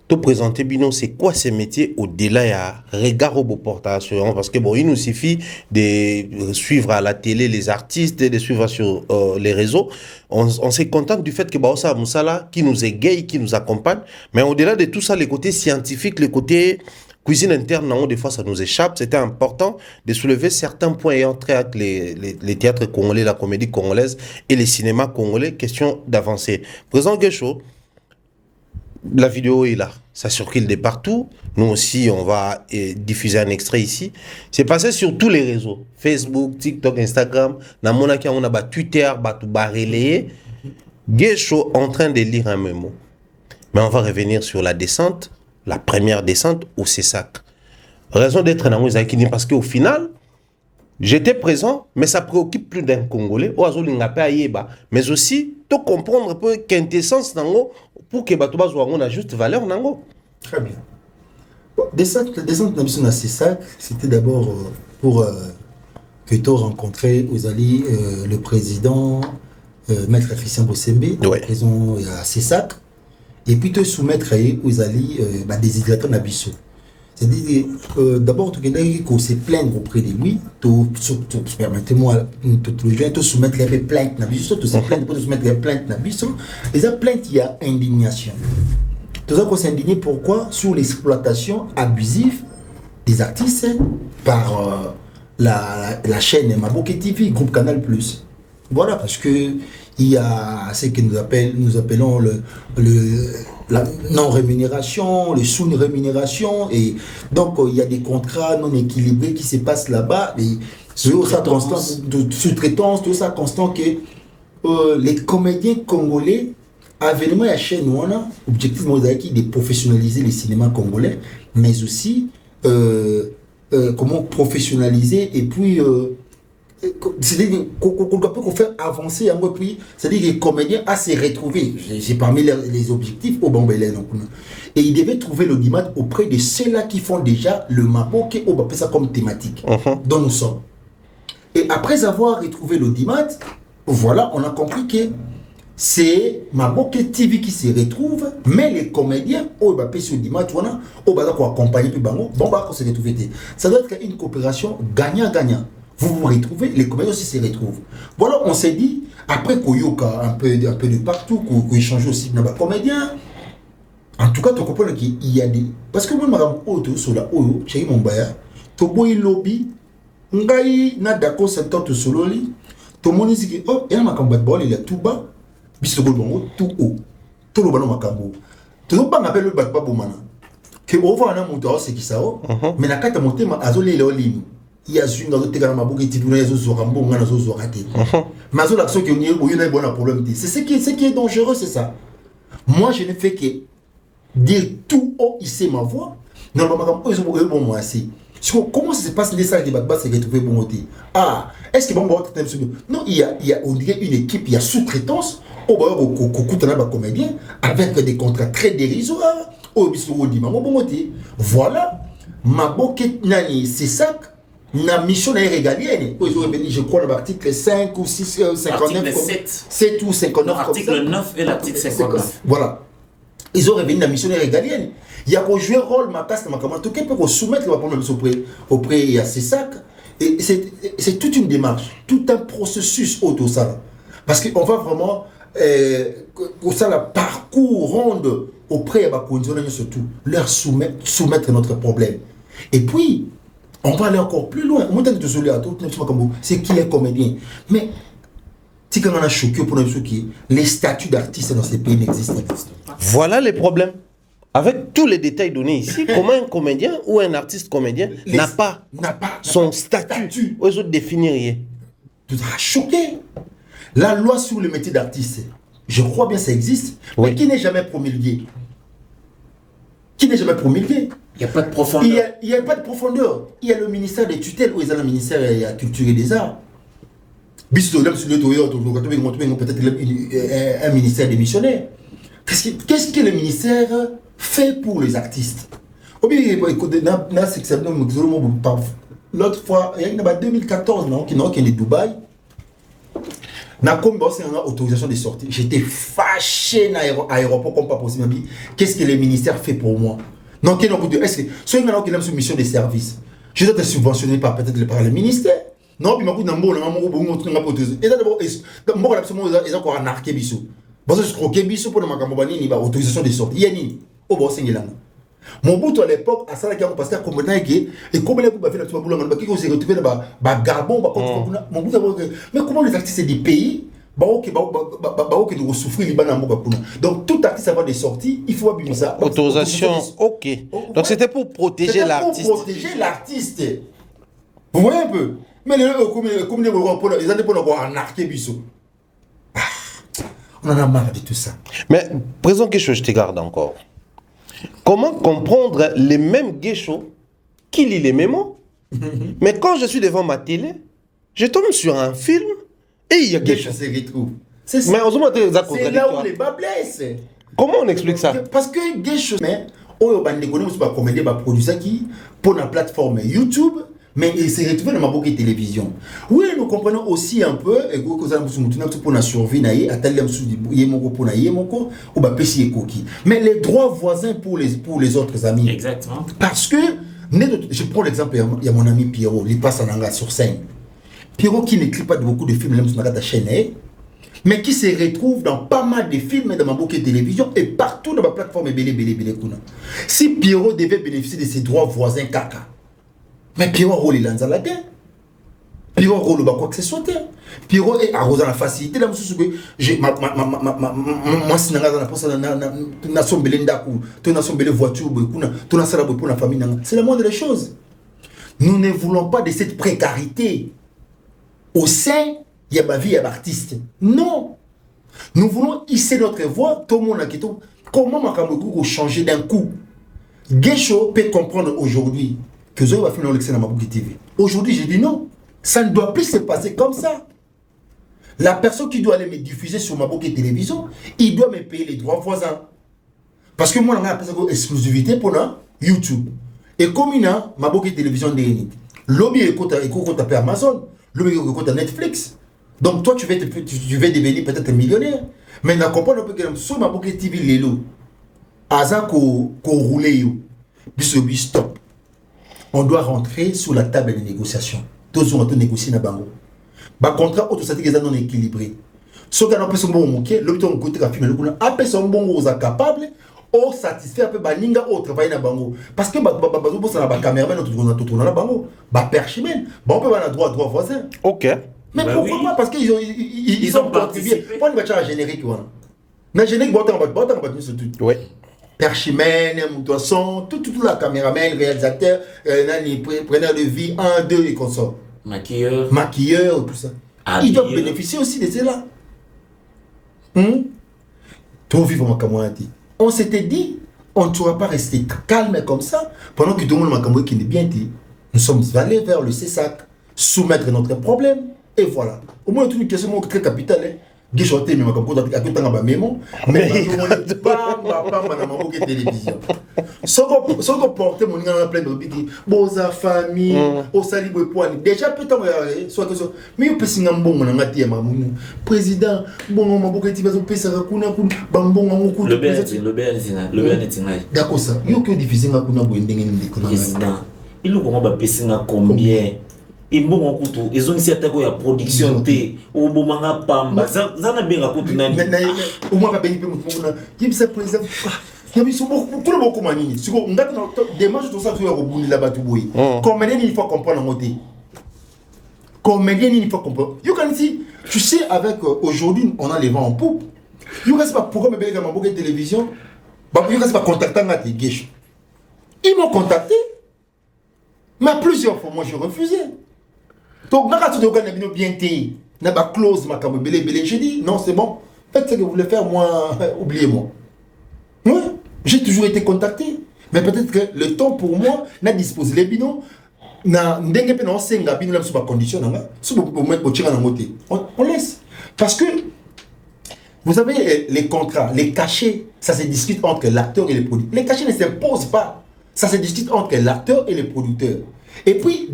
Speaker 1: te présenter Bino, c'est quoi ces métiers au-delà ya regard au portation, parce que bon, il nous suffit de suivre à la télé les artistes, de suivre sur les réseaux. On se contente du fait que Baossa Moussala qui nous égaye, qui nous accompagne, mais au-delà de tout ça, les côtés scientifiques, les côtés cuisine interne, non, des fois ça nous échappe. C'était important de soulever certains points ayant trait avec les théâtres congolais, la comédie congolaise et les cinémas congolais, question d'avancer. Présent Guécho, la vidéo est là, ça circule de partout. Nous aussi, on va diffuser un extrait ici. C'est passé sur tous les réseaux, Facebook, TikTok, Instagram. Dans mon cas, on a Twitter, relayé. Guécho en train de lire un mémo. Mais on va revenir sur la descente, la première descente au CESAC. Raison d'être dans Mouizakini, parce qu'au final, j'étais présent, mais ça préoccupe plus d'un Congolais, mais aussi de comprendre un peu quintessence pour que on a juste valeur.
Speaker 2: Très bien. Bon, descente de la CESAC, c'était d'abord pour que tu rencontré Ozali, le président, Maître Christian Bossembe, président de la CESAC, et puis te soumettre Ozali des hydratants d'Abisso. C'est-à-dire, d'abord, tu qu'on se plaindre auprès de lui, permettez-moi, te soumettre les plaintes, tu se plaindre pour te soumettre les plaintes, les plaintes, il y a indignation. Tout ça qu'on s'est indigné pourquoi? Sur l'exploitation abusive des artistes par la chaîne Maboké TV, groupe Canal+. Voilà, parce que il y a ce que nous appelons la non-rémunération, le sous-rémunération, et donc il y a des contrats non équilibrés qui se passent là-bas, et tout ça constant, de sous-traitance, tout ça constant que les comédiens congolais avaient vraiment la chaîne où on a objectif de professionnaliser le cinéma congolais, mais aussi comment professionnaliser et puis c'est-à-dire qu'on doit faire avancer un peu, puis c'est-à-dire que les comédiens à se retrouver, c'est parmi les objectifs au Bambélé. Et ils devaient trouver l'audimat auprès de ceux-là qui font déjà le Maboké, on va appeler ça comme thématique, dont nous sommes. Et après avoir retrouvé l'audimat, voilà, on a compris que c'est Maboké TV qui se retrouve, mais les comédiens, on va appeler ce audimat, on va accompagner, puis bon, on se retrouver. Ça doit être une coopération gagnant-gagnant. Vous vous retrouvez, les comédiens aussi se retrouvent. Voilà, on s'est dit, après Koyoka, un peu de partout, qu'on échange aussi avec les comédiens, en tout cas, tu comprends qu'il y a des... Parce que moi, madame Oto, sur la Oyo, chez mon baillard, tu bois lobby, ngai na d'accord, c'est toi, tu solo li, tout le monde dit, oh, il y a un combat de bol, il est tout bas, puis c'est tout haut, tout le ballon macambo. Tu ne peux pas m'appeler le batba boumana. Que on va en un moteur, c'est qui ça, mais la carte montée, ma azolé, il est en ligne. Il y a une autre télégramme à Bouguet, il y a un rambo, il y a un raté. Mais l'action qui est il y a un problème. C'est ce qui est dangereux, c'est ça. Moi, je ne fais que dire tout haut, ici ma voix. Non, bon, moi, si. Comment ça se passe, les salles de Batba, c'est retrouvé bon côté? Ah, est-ce que bon, non, il y a, on dirait une équipe, il y a sous-traitance, au coûte un comédien, avec des contrats très dérisoires, au bisou, bon côté. Voilà, Maboké Nani, c'est ça. La mission est régalienne. Je crois l'article 5 ou 6, 59. 7 ou 59.
Speaker 3: L'article 9 et l'article 59.
Speaker 2: Voilà. Ils ont revenu la mission est régalienne. Il y a joué un rôle, ma casse, ma commande. Tout cas, pour soumettre le problème auprès de ces sacs. Et c'est toute une démarche, tout un processus autour de ça. Parce qu'on va vraiment, pour ça, le parcours rond auprès de la condition surtout, leur soumettre notre problème. Et puis, on va aller encore plus loin. C'est qui est comédien. Mais, si on a choqué pour nous, les statuts d'artistes dans ces pays n'existent pas.
Speaker 1: Voilà les problèmes. Avec tous les détails donnés ici, comment un comédien ou un artiste comédien n'a pas son statut aux autres définir.
Speaker 2: Tout a choqué. La loi sur le métier d'artiste, je crois bien que ça existe, mais qui n'est jamais promulguée. Qui n'est jamais promulguée.
Speaker 3: Il n'y a pas de profondeur.
Speaker 2: Il n'y a pas de profondeur. Il y a le ministère des tutelles où il y a le ministère de la Culture et des Arts. Peut-être un ministère des missionnaires. Qu'est-ce que le ministère fait pour les artistes? L'autre fois, il y a 2014, qui est de Dubaï. Autorisation de sortie. J'étais fâché dans l'aéroport comme pas possible. Qu'est-ce que le ministère fait pour moi? Non, est-ce que ceux qui ont une mission de service, je dois être subventionné par peut-être par le ministère? Non, puis je ils ont encore anarqué biso. Parce que je crois que biso pour ma autorisation de sortie. Mon bout à l'époque, à ça, parce que comme et comme les coups fait la mais comment les artistes des pays donc tout artiste avant de sortir, il faut abîmer ça.
Speaker 1: Autorisation, ok. Donc c'était pour protéger l'artiste.
Speaker 2: Pour protéger l'artiste. Vous voyez un peu? Mais les comme les ils allaient pour avoir anarqué biso. On en a marre de tout ça.
Speaker 1: Mais présent quelque chose, je te garde encore. Comment comprendre les mêmes guéchos qui lisent les mémos? Mais quand je suis devant ma télé, je tombe sur un film et il y a quelque chose.
Speaker 2: C'est ça. C'est là où les bas blessent.
Speaker 1: Comment on explique ça?
Speaker 2: Parce que Guécho, mais on va comédie, produire qui pour la plateforme YouTube, mais il s'est retrouvé dans ma boucle de télévision. Oui, nous comprenons aussi un peu et que nous avons pour la survie mais les droits voisins pour les autres amis.
Speaker 3: Exactement.
Speaker 2: Parce que je prends l'exemple, il y a mon ami Pierrot, il passe en anglais sur scène. Pierrot qui n'écrit pas beaucoup de films sur la chaîne, mais qui se retrouve dans pas mal de films dans ma boucle de télévision et partout dans ma plateforme Belé. Si Pierrot devait bénéficier de ses droits voisins caca, mais Pierrot rôle il lance la terre. Pierrot rôle quoi que ce soit. Pierrot est arrosé la facilité là monsieur que j'ai ma sinanga na posa na sombele ndaku, to na sombele voiture kuna, to na sala pour la famille. C'est la moindre des choses. Nous ne voulons pas de cette précarité au sein il y a ma vie d'artiste. Non. Nous voulons hisser notre voix, tout le monde a quitté. Comment Makamoko changer d'un coup? Guécho peut comprendre aujourd'hui que Zoé va finir l'excès dans ma boucle TV. Aujourd'hui, j'ai dit non. Ça ne doit plus se passer comme ça. La personne qui doit aller me diffuser sur ma boucle télévision, il doit me payer les droits voisins. Parce que moi, on a appelé ça exclusivité pour YouTube. Et comme il y a ma boucle télévision de lobby écoute à Amazon, lobby écoute à Netflix. Donc toi, tu vas devenir peut-être millionnaire. Mais on comprend un peu que sur ma boucle TV, les lots, Aza qu'on roule, stop. On doit rentrer sur la table de négociation. Tous on doit négocier dans bango. Ba contrat autostatique est non équilibré. Ce qu'on appelle son bon moqué, l'autre on côté la film le appelle son bon aux capable ou satisfaire un peu baninga au travail dans bango. Parce que ba ça la caméraman tout dans la bango. Ba perchimen, ba on peut avoir droit voisin.
Speaker 1: OK.
Speaker 2: Mais pourquoi pas? Parce qu'ils ont contribué. Pourquoi ne pas un générique quoi? Na générique boîte en bas sur tout.
Speaker 1: Oui.
Speaker 2: Perchimène, Moutouasson, tout la caméraman, réalisateur, preneur de vie, 1, 2 et consorts. Maquilleur, tout ça. Ils doivent bénéficier aussi de cela. Tout vivre ma camarade. On s'était dit, on ne pourra pas rester calme comme ça pendant que tout le monde m'a camarade qui est bien dit. Nous sommes allés vers le CESAC, soumettre notre problème, et voilà. Au moins, une question très capitale. Mais télévision. Sans porter mon gars plein de bigi, boza famille, au salibo poani. Déjà peut-être soit que ça. Mais peut singa mbongo na ngati ya mamumu. Président, bongo maboka ti bazo pesa kuna bambongo ngoku.
Speaker 3: Le bien est
Speaker 2: d'accord ça. Yo que diffuser ngakuna boendenge ndi kuna.
Speaker 3: Président, il ko ngaba pesa na combien? Et bon kutu ils ont ici attaqué la production té ou bomanga pamba ça na benga kutu nani
Speaker 2: au moins va payer pour mon qui se président Il y a tout le monde comme Anini. Si on a des matchs, tout ça, tu vas rebondir là-bas, tout boy. Combien il faut comprendre en côté? Combien il faut comprendre? You can see, tu sais, avec aujourd'hui, on a les vents en poupe. You can see pas pourquoi me payer comme un bouquet de télévision. Bah, you can see pas contactant à tes guiches. Ils m'ont contacté. Mais plusieurs fois, moi, j'ai refusé. Donc, quand tu as bien été, n'a pas close, ma cam belé, j'ai dit, non, c'est bon. Faites ce que vous voulez faire, moi, oubliez-moi. Oui, j'ai toujours été contacté. Mais peut-être que le temps pour moi n'a disposé les binômes. On laisse. Parce que, vous savez, les contrats, les cachets, ça se discute entre l'acteur et le producteur. Les cachets ne s'imposent pas. Ça se discute entre l'acteur et le producteur. Et puis,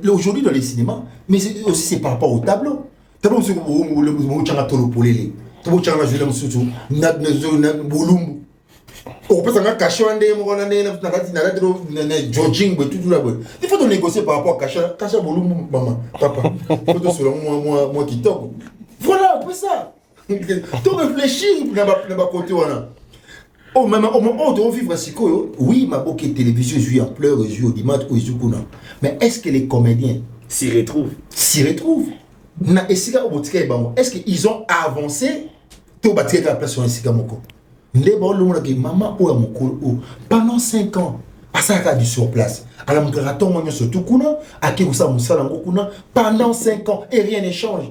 Speaker 2: aujourd'hui dans les cinémas, mais aussi c'est par rapport au tableau. Tableau, c'est on peut s'en cacher un des jogging, il faut négocier par rapport à cacher volume, maman, papa. Il faut selon moi qui tombe. Voilà, un peu ça. Tu réfléchis, n'a pas côté. Oh, même au moment où on vit oui, ma bouquet télévision, je suis en pleurs, je suis au dimanche, ou je mais est-ce que les comédiens
Speaker 3: s'y retrouvent?
Speaker 2: Est-ce qu'ils ont avancé? Tu vas la place sur un sigamoko. Pendant 5 ans, à du sur place. Pendant 5 ans, et rien ne change.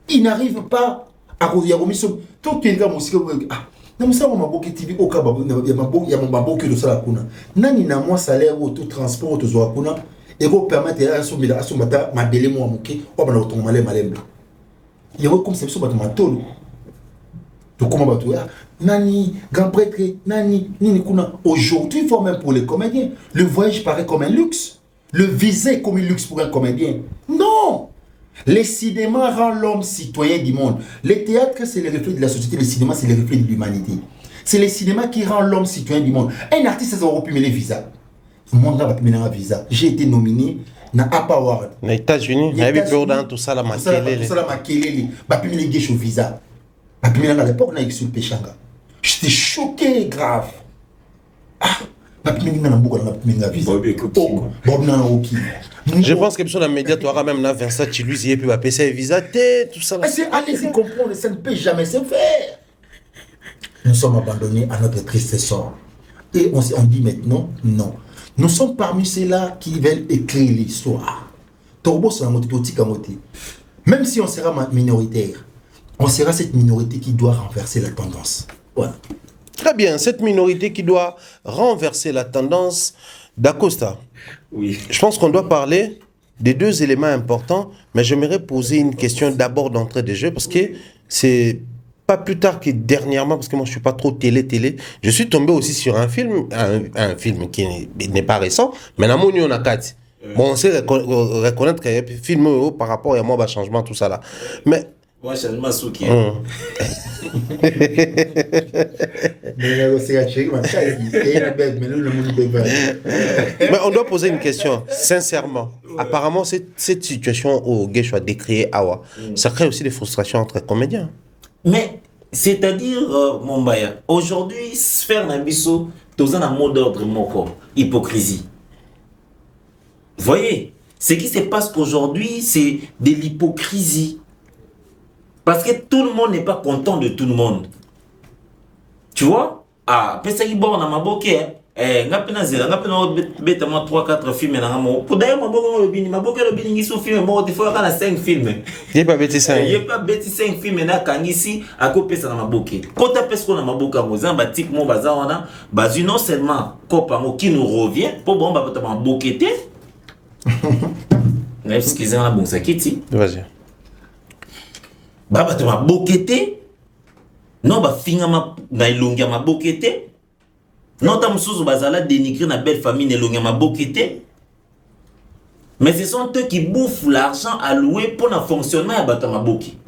Speaker 2: Ils n'arrivent pas à revenir au mission. Tout le monde nous sommes en TV au cas il y a mon babo qui est de la kuna. Nani na moi salaire ou tout transport tout zo kuna et go permettre à son mata ma délai moi moké o bana to malé malemba. Il y a comme c'est sur ma tolo. To comment ba to nani grand prêtre nani ni kuna aujourd'hui il faut même pour les comédiens le voyage paraît comme un luxe, le visa comme un luxe pour un comédien. Non. Le cinéma rend l'homme citoyen du monde. Le théâtre, c'est le reflet de la société. Le cinéma, c'est le reflet de l'humanité. C'est le cinéma qui rend l'homme citoyen du monde. Un artiste, ça aurait pu mener visa. Le monde n'a pas pu mener un visa. J'ai été nominé na APA Award.
Speaker 1: Aux États-Unis, il y avait peur dans tout ça, la maquille.
Speaker 2: Tout ça, la maquille. Bah, puis mener au visa. Bah, puis mener à l'époque, on a eu sur le Péchanga. J'étais choqué, grave. Ah!
Speaker 1: Je pense que sur la média, tu auras même Vincent Chilusi et puis va payer visa, tout ça.
Speaker 2: Allez-y comprendre, ça ne peut jamais se faire. Nous sommes abandonnés à notre triste sort. Et on dit maintenant, non. Nous sommes parmi ceux-là qui veulent écrire l'histoire. Même si on sera minoritaire, on sera cette minorité qui doit renverser la tendance. Voilà.
Speaker 1: Très bien, cette minorité qui doit renverser la tendance d'Acosta.
Speaker 3: Oui.
Speaker 1: Je pense qu'on doit parler des 2 éléments importants, mais j'aimerais poser une question d'abord d'entrée de jeu, parce que c'est pas plus tard que dernièrement, parce que moi je suis pas trop télé, je suis tombé aussi sur un film qui n'est pas récent, mais dans mon on a 4. Bon, on sait reconnaître qu'il y a un film par rapport à moi, changement, tout ça là. Mais
Speaker 3: moi, je suis
Speaker 1: mais on doit poser une question, sincèrement. Apparemment, cette situation où Gay soit décrié, ça crée aussi des frustrations entre comédiens.
Speaker 3: Mais, c'est-à-dire, mon baya, aujourd'hui, faire un biseau, dans un mot d'ordre, hypocrisie. Vous voyez, ce qui se passe aujourd'hui, c'est de l'hypocrisie. Parce que tout le monde n'est pas content de tout le monde. Tu vois? Ah, pesa ki bon na maboke ngapena zela ngapena beta moi 3-4 films na ngamo. Pour d'ailleurs maboke le bini ngiso film mo te fois kana 5 films.
Speaker 1: Il pas bêti 5.
Speaker 3: Il pas bêti 5 films na kangisi ako pesa na maboke. Kota pesa ko na maboke mo zamba type mo baza wana bazu non seulement kopa mo qui nous revient pour bon ba maboke te. Excusez-moi bon ça kiti.
Speaker 1: Vas-y.
Speaker 3: Baba te mabokete non ba finga na ilongia mabokete non ta musuzu bazala dénigrer na belle famille na ilongia mabokete mais ce sont eux qui bouffent l'argent alloué pour le fonctionnement ya bata maboki.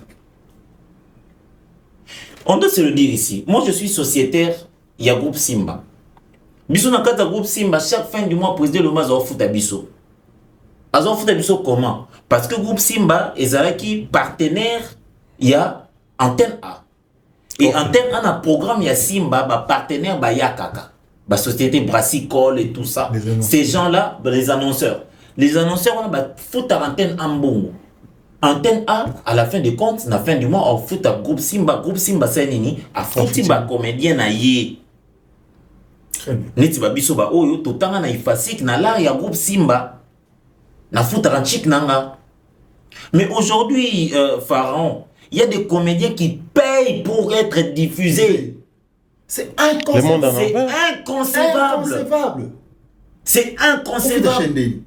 Speaker 3: On doit se le dire ici, moi je suis sociétaire ya groupe Simba biso na kata groupe Simba chaque fin du mois président le mazo futa biso azo futa biso comment parce que groupe Simba ezalaki partenaire il y a Antenne A. Et en termes de programme, il y a Simba, partenaire, Yakaka, société brassicole et tout ça. Ces gens-là, les annonceurs. Les annonceurs, on a foot à antenne en bon. Antenne A, à la fin des comptes, à la fin du mois, on fout à groupe Simba, c'est nini, à foot Simba comédien na yé. Neti ba biso ba oyo, totanga na ifasik, na la ya groupe Simba, na foot à chik nanga. Mais aujourd'hui, Pharaon, il y a des comédiens qui payent pour être diffusés.
Speaker 2: C'est inconcevable.
Speaker 3: C'est inconcevable.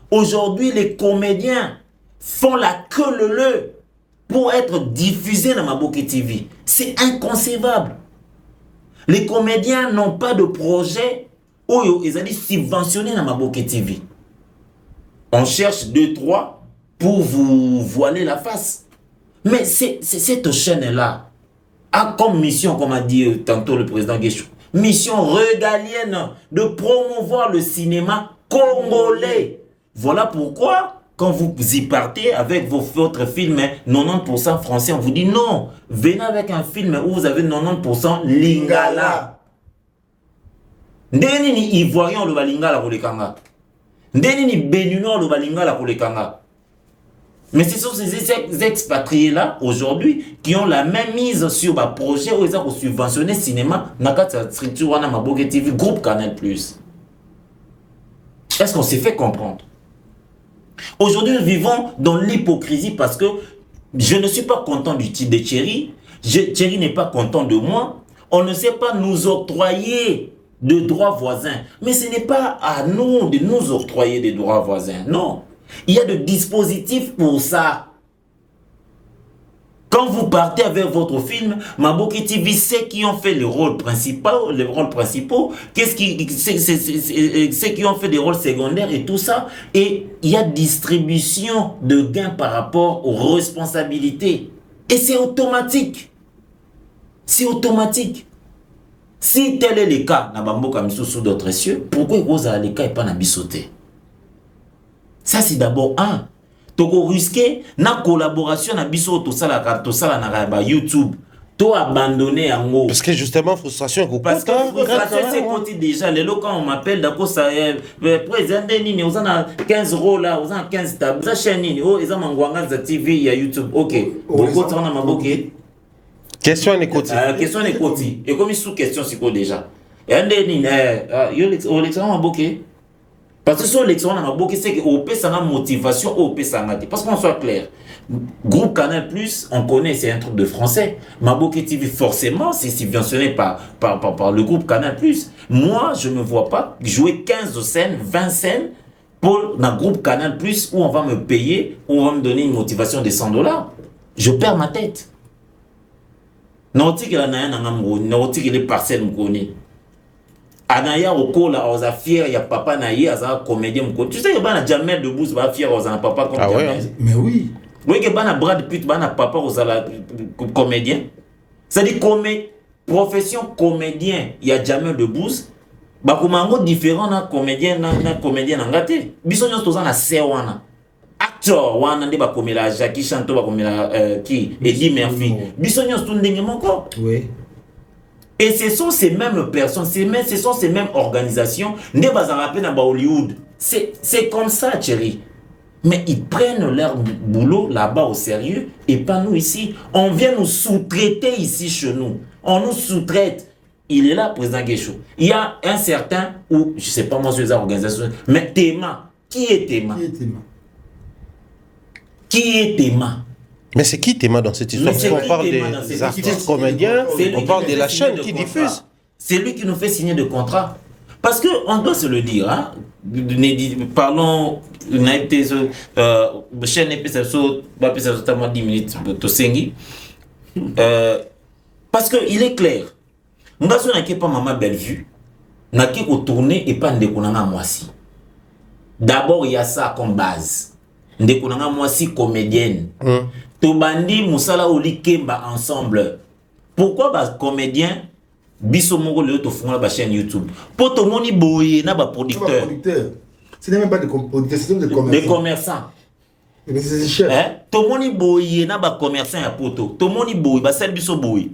Speaker 3: Aujourd'hui, les comédiens font la queue leu pour être diffusés dans Maboké TV. C'est inconcevable. Les comédiens n'ont pas de projet où ils ont dit subventionner dans Maboké TV. On cherche 2-3 pour vous voiler la face. Mais cette chaîne-là a comme mission, comme a dit tantôt le président Guéchou, mission régalienne de promouvoir le cinéma congolais. Voilà pourquoi, quand vous y partez avec votre film 90% français, on vous dit non, venez avec un film où vous avez 90% lingala. Ndeni ni ivoirien le lingala pour les kanga. Ndeni ni béninois le lingala pour les kanga. Mais ce sont ces expatriés-là, aujourd'hui, qui ont la même mise sur un projet où ils ont subventionné le cinéma, Nakata Structure, Maboké TV, groupe Canal+. Est-ce qu'on s'est fait comprendre? Aujourd'hui, nous vivons dans l'hypocrisie parce que je ne suis pas content du type de Thierry. Thierry n'est pas content de moi. On ne sait pas nous octroyer de droits voisins. Mais ce n'est pas à nous de nous octroyer des droits voisins. Non. Il y a des dispositifs pour ça. Quand vous partez avec votre film, Maboké TV sait qui ont fait les rôles principaux, qu'est-ce qui qui ont fait des rôles secondaires et tout ça. Et il y a distribution de gains par rapport aux responsabilités. Et c'est automatique. C'est automatique. Si tel est le cas, Nabamboka sous d'autres cieux, pourquoi vous avez les cas et pas Nabisoté? Ça c'est d'abord un. Toko risqué na collaboration na biso to sala na ba YouTube to abandonner en haut.
Speaker 1: Parce que justement frustration
Speaker 3: parce que frustration c'est côté déjà les locaux quand on m'appelle d'accord ça président nini on a 15 € là on a 15 tables ça chaîne nini oh ils ont mangwanga za TV il y a YouTube OK beaucoup ça on a maboké
Speaker 1: question est côté
Speaker 3: question est côté et comme sous question c'est quoi déjà et nini yo l'exemple maboké. Parce que sur l'élection, on a beaucoup c'est que OP ça a motivation, OP ça a parce qu'on soit clair. Groupe Canal+, on connaît, c'est un truc de français. Maboké TV, forcément, c'est subventionné par le groupe Canal+. Moi, je ne vois pas jouer 15 scènes, 20 scènes pour un groupe Canal+, où on va me payer, où on va me donner une motivation de 100 $. Je perds ma tête. Nautique, il est parcelle, me connaît. Anaya Okola, on a fier, il y a papa naïe, a comédien. Tu sais que bana Jamel Debbouze va fier, on a papa comme
Speaker 1: Jamel.
Speaker 3: Ouais.
Speaker 2: Mais oui.
Speaker 3: Oui que bana Brad Pitt, bana papa, on a comédien. C'est-à-dire profession comédien, il y a Jamel Debbouze. Bah comme un différent na comédien ngate. Bisonyo toza na sewana. Acteur wana nde ba komela Jackie Chanto ba komela qui Eddie Murphy. Bisonyo stundenge moko.
Speaker 2: Oui.
Speaker 3: Et ce sont ces mêmes personnes, ce sont ces mêmes organisations, Hollywood. C'est comme ça, Thierry. Mais ils prennent leur boulot là-bas au sérieux et pas nous ici. On vient nous sous-traiter ici chez nous. On nous sous-traite. Il est là, président Guéchou. Il y a un certain, ou je ne sais pas moi sur les organisations, mais Théma. Qui est Théma? Qui est Théma?
Speaker 1: Mais c'est qui Théma dans cette histoire? Parce qu'on parle des artistes comédiens, on parle de la chaîne qui diffuse.
Speaker 3: C'est lui qui nous fait signer de contrat. Parce qu'on doit se le dire, hein? Parlons, chaîne épisode, 10 minutes, parce qu'il est clair. Nous n'avons pas maman Bellevue, nous n'avons pas tourné et pas de moisi. D'abord, il y a ça comme base. Ndekunanga moisi comédienne. Tobandi Moussala Oli Kemba ensemble. Pourquoi bas comédien biso moko le to fond la chaîne YouTube? Pour tout moni boye na ba producteur.
Speaker 2: Ce n'est même pas des producteurs, c'est des commerçants.
Speaker 3: Des commerçants.
Speaker 2: Mais c'est cher.
Speaker 3: Hein? Tout moni boye na ba commerçant ya poto. Tout moni boye ba sel biso boye.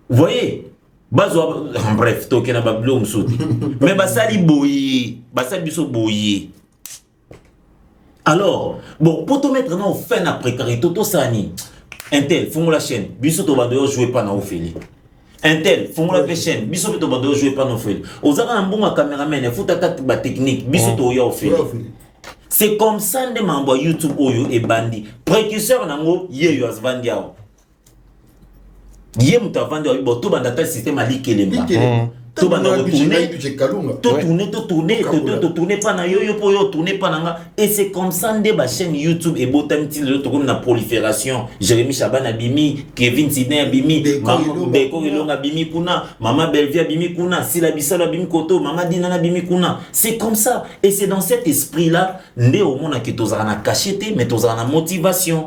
Speaker 3: Vous voyez? Bref, toke na bablo msoti. Mais basali boye, basali biso boye. Alors, bon, pour te mettre dans fin la précarité, toto sani. Intel, font la chaîne, biso to bando jouer pas na ofeli. Intel, font la chaîne, biso to bando jouer pas na ofeli. Ozaka un bon caméraman, il faut tata ba technique, biso to ya ofeli. C'est comme ça de m'envoie YouTube oyo et bandi. Précurseur nango ye yo asvandi ao. Ye muta vandi ao bo to banda ta système ali kelemba. To banda retourner, to tourner pas na yo po yo tourner pas nanga et c'est comme ça de ba chaîne YouTube et botam ti le to comme na prolifération. Jérémy Chaban abimi, Kevin Sidney abimi, Beko Ilonga abimi kuna, Mama Belvia abimi kuna, Sila Bissalo abimi koto, Mama Dina abimi kuna. C'est comme ça et c'est dans cet esprit là ndé au monde que tozana na cacheté mais tozana na motivation.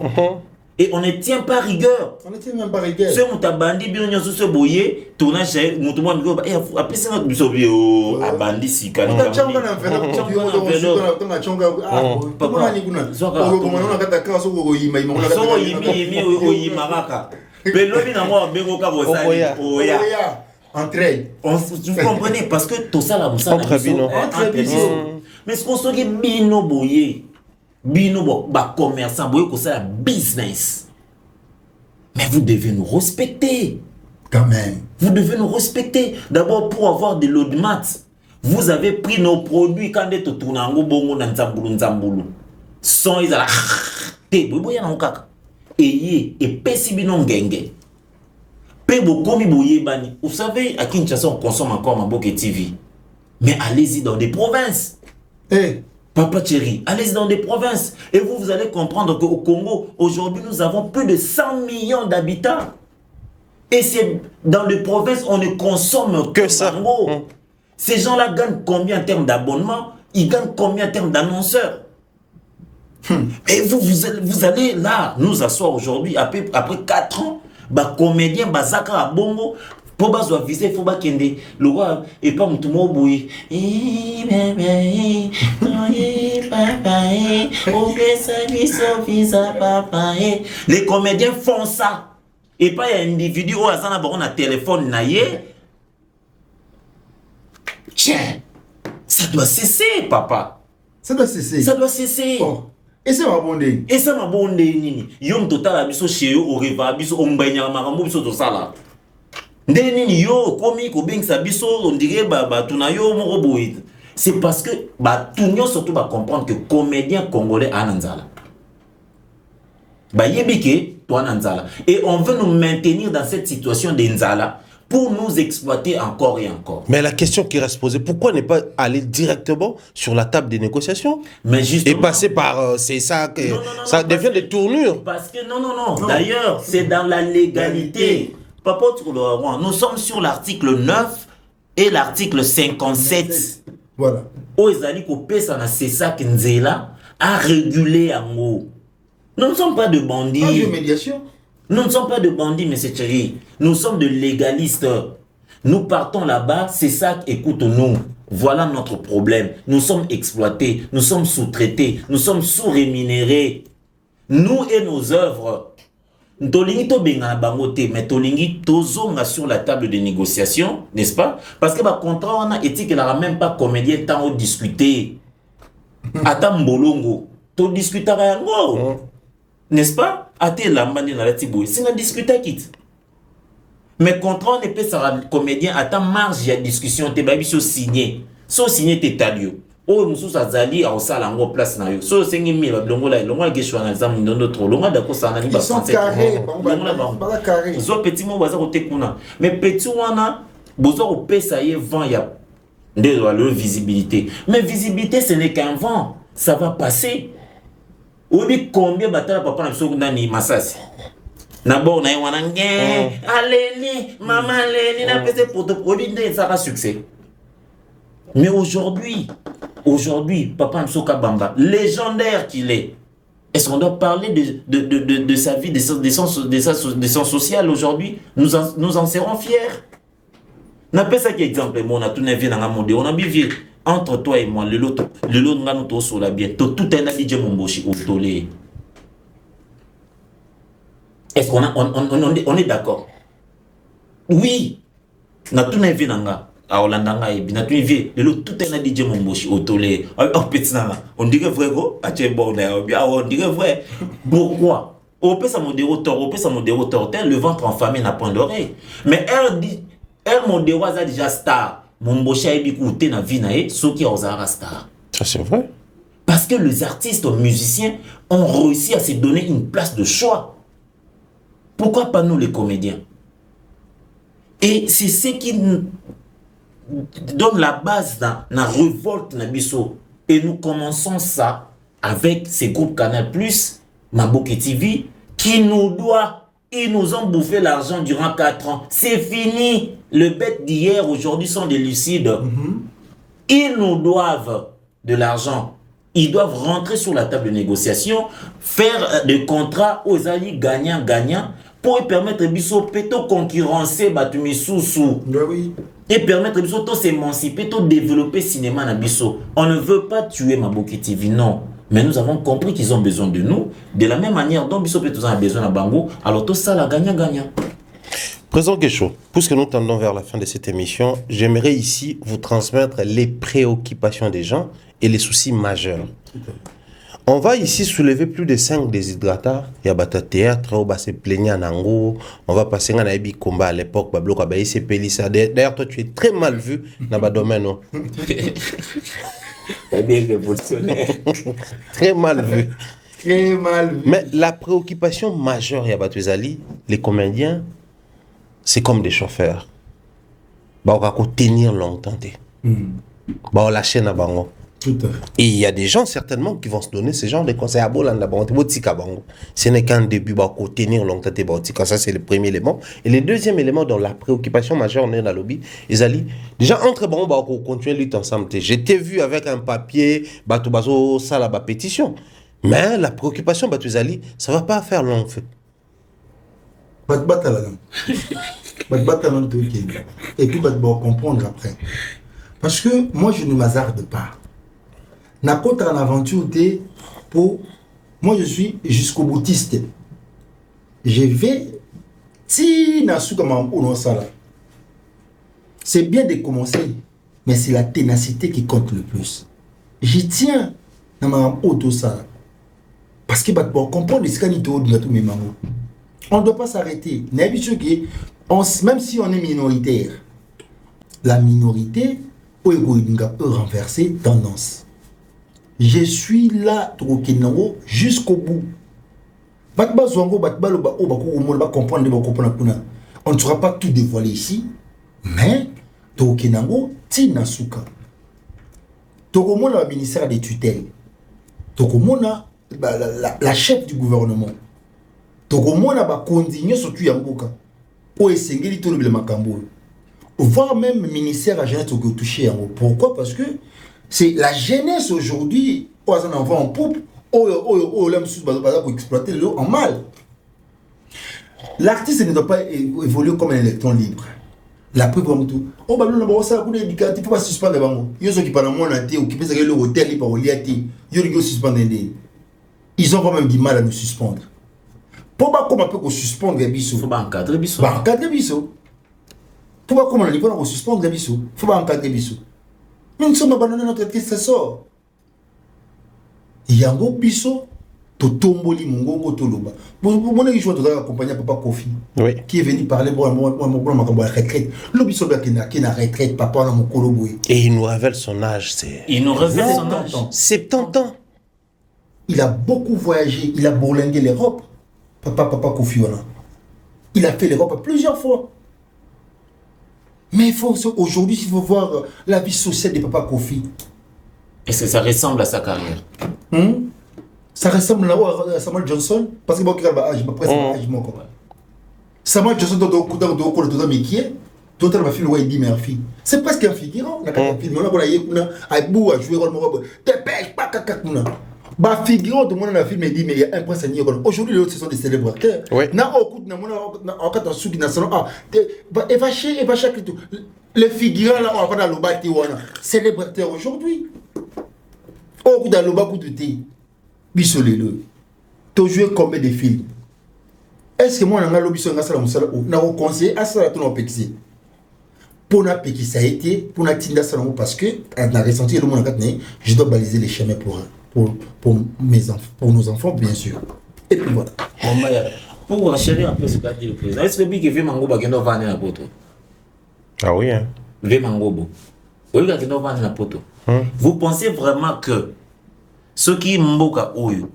Speaker 3: Et on ne tient pas rigueur.
Speaker 2: On ne tient même pas rigueur.
Speaker 3: Ce mutabandi bien nyoso se boyer, tournage mutumo ngo ba après ça notre biso bio abandi sikali.
Speaker 2: On changa na enveloppe, on changa papa ni kuna. Oyo komana na kata ka so go yima yima.
Speaker 3: So yimi oyima kaka. Pelobi na ngo bengo ka bosali. Oya.
Speaker 2: Entraide.
Speaker 3: Vous comprenez parce que tout ça là musa na biso. Mais ce qu'on se dit bino boyer. Bino ba commerçant boye ko ça business. Mais vous devez nous respecter.
Speaker 2: Quand même.
Speaker 3: Vous devez nous respecter. D'abord pour avoir de l'audimat. Vous avez pris nos produits quand vous tournez en bongo dans Nzambulu. Son ils ala te boye na okaka. Et pesi bino ngenge. Pe bokomi boye bani. Vous savez à Kinshasa on consomme encore Maboke TV. Mais allez-y dans des provinces. Papa Thierry, allez dans des provinces et vous allez comprendre qu'au Congo, aujourd'hui, nous avons plus de 100 millions d'habitants. Et c'est dans les provinces, on ne consomme que ça. Ces gens-là gagnent combien en termes d'abonnement? Ils gagnent combien en termes d'annonceurs? Et vous allez là, nous asseoir aujourd'hui, après 4 ans, bah, comédien, bah, Zaka à Bongo, pour bazo viser, il faut pas qu'il y ait le roi et pas mon tout mot bouillé. Les comédiens font ça. Et pas il y a un individu où on a téléphone naïe. Tiens, ça doit cesser, papa.
Speaker 2: Ça doit cesser.
Speaker 3: Ça doit cesser.
Speaker 2: Oh. Et ça m'a bondé.
Speaker 3: Et ça m'a bondé nini. Yom total abiso chez eux au riva abiso ombanya marambo biso to sala. Ndeni yo komi ko bing sabiso on dirait ba tunayo moko boy. C'est parce que ba tunyo surtout ba comprendre que comédien congolais ananzala. Ba yebike to ananzala et on veut nous maintenir dans cette situation d'enzala pour nous exploiter encore et encore.
Speaker 1: Mais la question qui reste posée, pourquoi ne pas aller directement sur la table des négociations?
Speaker 3: Mais justement,
Speaker 1: et passer par c'est ça que ça devient des tournures.
Speaker 3: Parce que non. D'ailleurs, c'est dans la légalité. Papa, nous sommes sur l'article 9 et l'article 57.
Speaker 2: Voilà.
Speaker 3: Oezali ko pesa na c'est que Nzela a régulé en haut. Nous ne sommes pas de bandits.
Speaker 2: Pas de médiation.
Speaker 3: Nous ne sommes pas de bandits, M. Thierry. Nous sommes de légalistes. Nous partons là-bas, c'est ça, écoute-nous. Voilà notre problème. Nous sommes exploités, nous sommes sous-traités, nous sommes sous-rémunérés. Nous et nos œuvres. Tolingi to benga bangote, mais tolingi tozonga sur la table de négociation, n'est-ce pas? Parce que le contrat, on a éthique, il n'a même pas comédien tant au discuter. Attends, Mbolongo, to discuter à n'est-ce pas? Ate lambani na latiboy. Si on discute quitte. Mais contrat on ne peut ça comédien attend marge ya discussion te babi so signé. So signé te talio. O musu sa zali a osala ngo place na yo. So 5000 ba longo la longo ke shwana exam ndondo trop longo da ko sana ni ba français.
Speaker 2: Ba carré.
Speaker 3: So petit mo baza ko te kuna. Mais petit wana bozo ko pesa ye vent ya de la visibilité. Mais visibilité ce n'est qu'un vent. Ça va passer. Obi combien batala papa na biso ndani Masasi na bon na wana ngé aleni mama aleni na pese poto obi ndé ça va succès. Mais aujourd'hui papa Mso Kabamba légendaire qu'il est, est-ce qu'on doit parler de sa vie, de son social aujourd'hui? Nous en serons fiers. Na pesa qui exemple mon a tout na vie na monde on a bivé entre toi et moi, le lot nga nous tous sur la bien. Tout un DJ Momboshi au tolé. Est-ce qu'on est d'accord? Oui. Na tout na vie nanga. A Hollanda et na tout vie. Le tout est na DJ Momboshi Otole. Oh petit nanga. On dirait vrai go. A tu bon on dirait vrai. Pourquoi? On peut ça modérateur. Tel le ventre enfamé n'a point d'oreille. Mais elle modérateur déjà star. Momboshi a écouté na vie nae. Ceux qui ont star.
Speaker 1: Ça c'est vrai.
Speaker 3: Parce que les artistes, les musiciens ont réussi à se donner une place de choix. Pourquoi pas nous les comédiens? Et c'est ce qui donne la base dans la révolte Nabiso. Et nous commençons ça avec ces groupes Canal+, Maboke TV, qui nous doit, ils nous ont bouffé l'argent durant 4 ans. C'est fini. Les bêtes d'hier, aujourd'hui, sont des lucides. Ils nous doivent de l'argent. Ils doivent rentrer sur la table de négociation, faire des contrats aux alliés gagnants-gagnants pour permettre Bisso de concurrencer Batumi Soussou.
Speaker 2: Oui.
Speaker 3: Et permettre Bisso de s'émanciper, de développer le cinéma na Bisso. On ne veut pas tuer Maboke TV, non. Mais nous avons compris qu'ils ont besoin de nous. De la même manière dont Bisso Peto a besoin de Bango, alors tout ça, la gagnant-gagnant.
Speaker 1: Président Guécho, puisque nous tendons vers la fin de cette émission, j'aimerais ici vous transmettre les préoccupations des gens et les soucis majeurs. On va ici soulever plus de 5 déshydratants. Il y a bata théâtre, on va se plaigner en Ango, on va passer en Aïbi Combat à l'époque, Bablo Kabaï, c'est Pélissa. D'ailleurs, toi, tu es très mal vu dans le domaine.
Speaker 3: Bien révolutionnaire.
Speaker 1: Très mal vu.
Speaker 2: Très mal vu.
Speaker 1: Mais la préoccupation majeure, il y a Batouizali, les comédiens, c'est comme des chauffeurs. On va tenir longtemps. On va lâcher na bango.
Speaker 2: Tout à fait.
Speaker 1: Et il y a des gens certainement qui vont se donner ce genre de conseils à Bolanda. Ce n'est qu'un début, pour tenir longtemps. Ça, c'est le premier élément. Et le deuxième élément, dans la préoccupation majeure, on est dans le lobby, ils allaient déjà entre bon, on continue à lutter ensemble. J'étais vu avec un papier, ça la pétition. Mais la préoccupation, ça ne va pas faire long feu.
Speaker 2: Et puis, on va comprendre après. Parce que moi, je ne m'hasarde pas. Na contre en aventure pour moi je suis jusqu'au boutiste. Je vais si na souka mambo sala. C'est bien de commencer, mais c'est la ténacité qui compte le plus. J'y tiens na mambo to sala. Parce que pour comprendre ce qu'on dit de tous mes mambo. On ne doit pas s'arrêter. Même si on est minoritaire, la minorité peut renverser tendance. Je suis là jusqu'au bout. On ne sera pas tout dévoilé ici, mais Tokenango Tinasuka. Tokomona le ministère des tutelles. Tokomona la chef du gouvernement. Tokomona ba continuer surtout Yamboka. O esengeli to le makambo. Voire même le ministère à jeunesse au touché. Pourquoi? Parce que c'est la jeunesse aujourd'hui, on a un enfant en poupe, on a exploiter l'eau en mal. L'artiste ne doit pas évoluer comme un électron libre. La preuve, on tout. Oh, bah, on ça, il ne faut pas suspendre les banques. Il y a ceux qui parlent moins à thé ou qui pensent que l'hôtel n'est pas au lit à thé. Il y a suspendre. Ils ont quand même du mal à nous suspendre. Pourquoi comment on peut suspendre les bisous?
Speaker 3: Il faut encadrer les bisous.
Speaker 2: Encadrer les bisous. Pourquoi comment on peut suspendre les bisous? Il faut encadrer les bisous. Mais nous sommes abandonnés notre trésor. Yango biso to tomboli mongongo to loba. Mon ami joue à accompagner papa Kofi.
Speaker 1: Oui.
Speaker 2: Qui est venu parler pour moi ma retraite. Le biso qui na retraite papa na mokolo boy.
Speaker 1: Et il nous révèle son âge, c'est
Speaker 3: il nous révèle son âge.
Speaker 1: 70 ans.
Speaker 2: Il a beaucoup voyagé, il a bourlingué l'Europe. Papa Kofi voilà. Il a fait l'Europe plusieurs fois. Mais il faut aujourd'hui, il faut voir la vie sociale de Papa Kofi.
Speaker 3: Est-ce que ça ressemble à sa carrière?
Speaker 2: Ça ressemble à Samuel Johnson. Parce que moi, je suis presque âge. Samuel Johnson, d'autres ma fille, Wendy Murphy. C'est presque un figurant. On a joué rôle. Dépêche, pas caca. Bah, figurant de mon film me dit, mais il y a un prince à New York. Aujourd'hui, les autres, ce sont des célébrateurs. Na au les figurants là, on va dans le bâti, célébrateurs aujourd'hui. Au coup dans le bas, coup de thé. Bissolé-le. Tu as joué combien de films? est-ce que moi on a l'obligation de faire ça ou n'a conseillé à ça tout pexi pour na pexi ça a été pour na tinda ça parce que on a ressenti le monde je dois baliser les chemins pour mes enfants, pour nos enfants bien sûr. Et puis voilà.
Speaker 3: Pour enchérir un peu ce qu'a dit le président, est-ce que le qui fait Mangobo qui doit vendre la poto?
Speaker 1: Ah oui, hein.
Speaker 3: Ve Mangobo. Oui, qui doit vendre la poto. Vous pensez vraiment que ceux qui mboka oyo,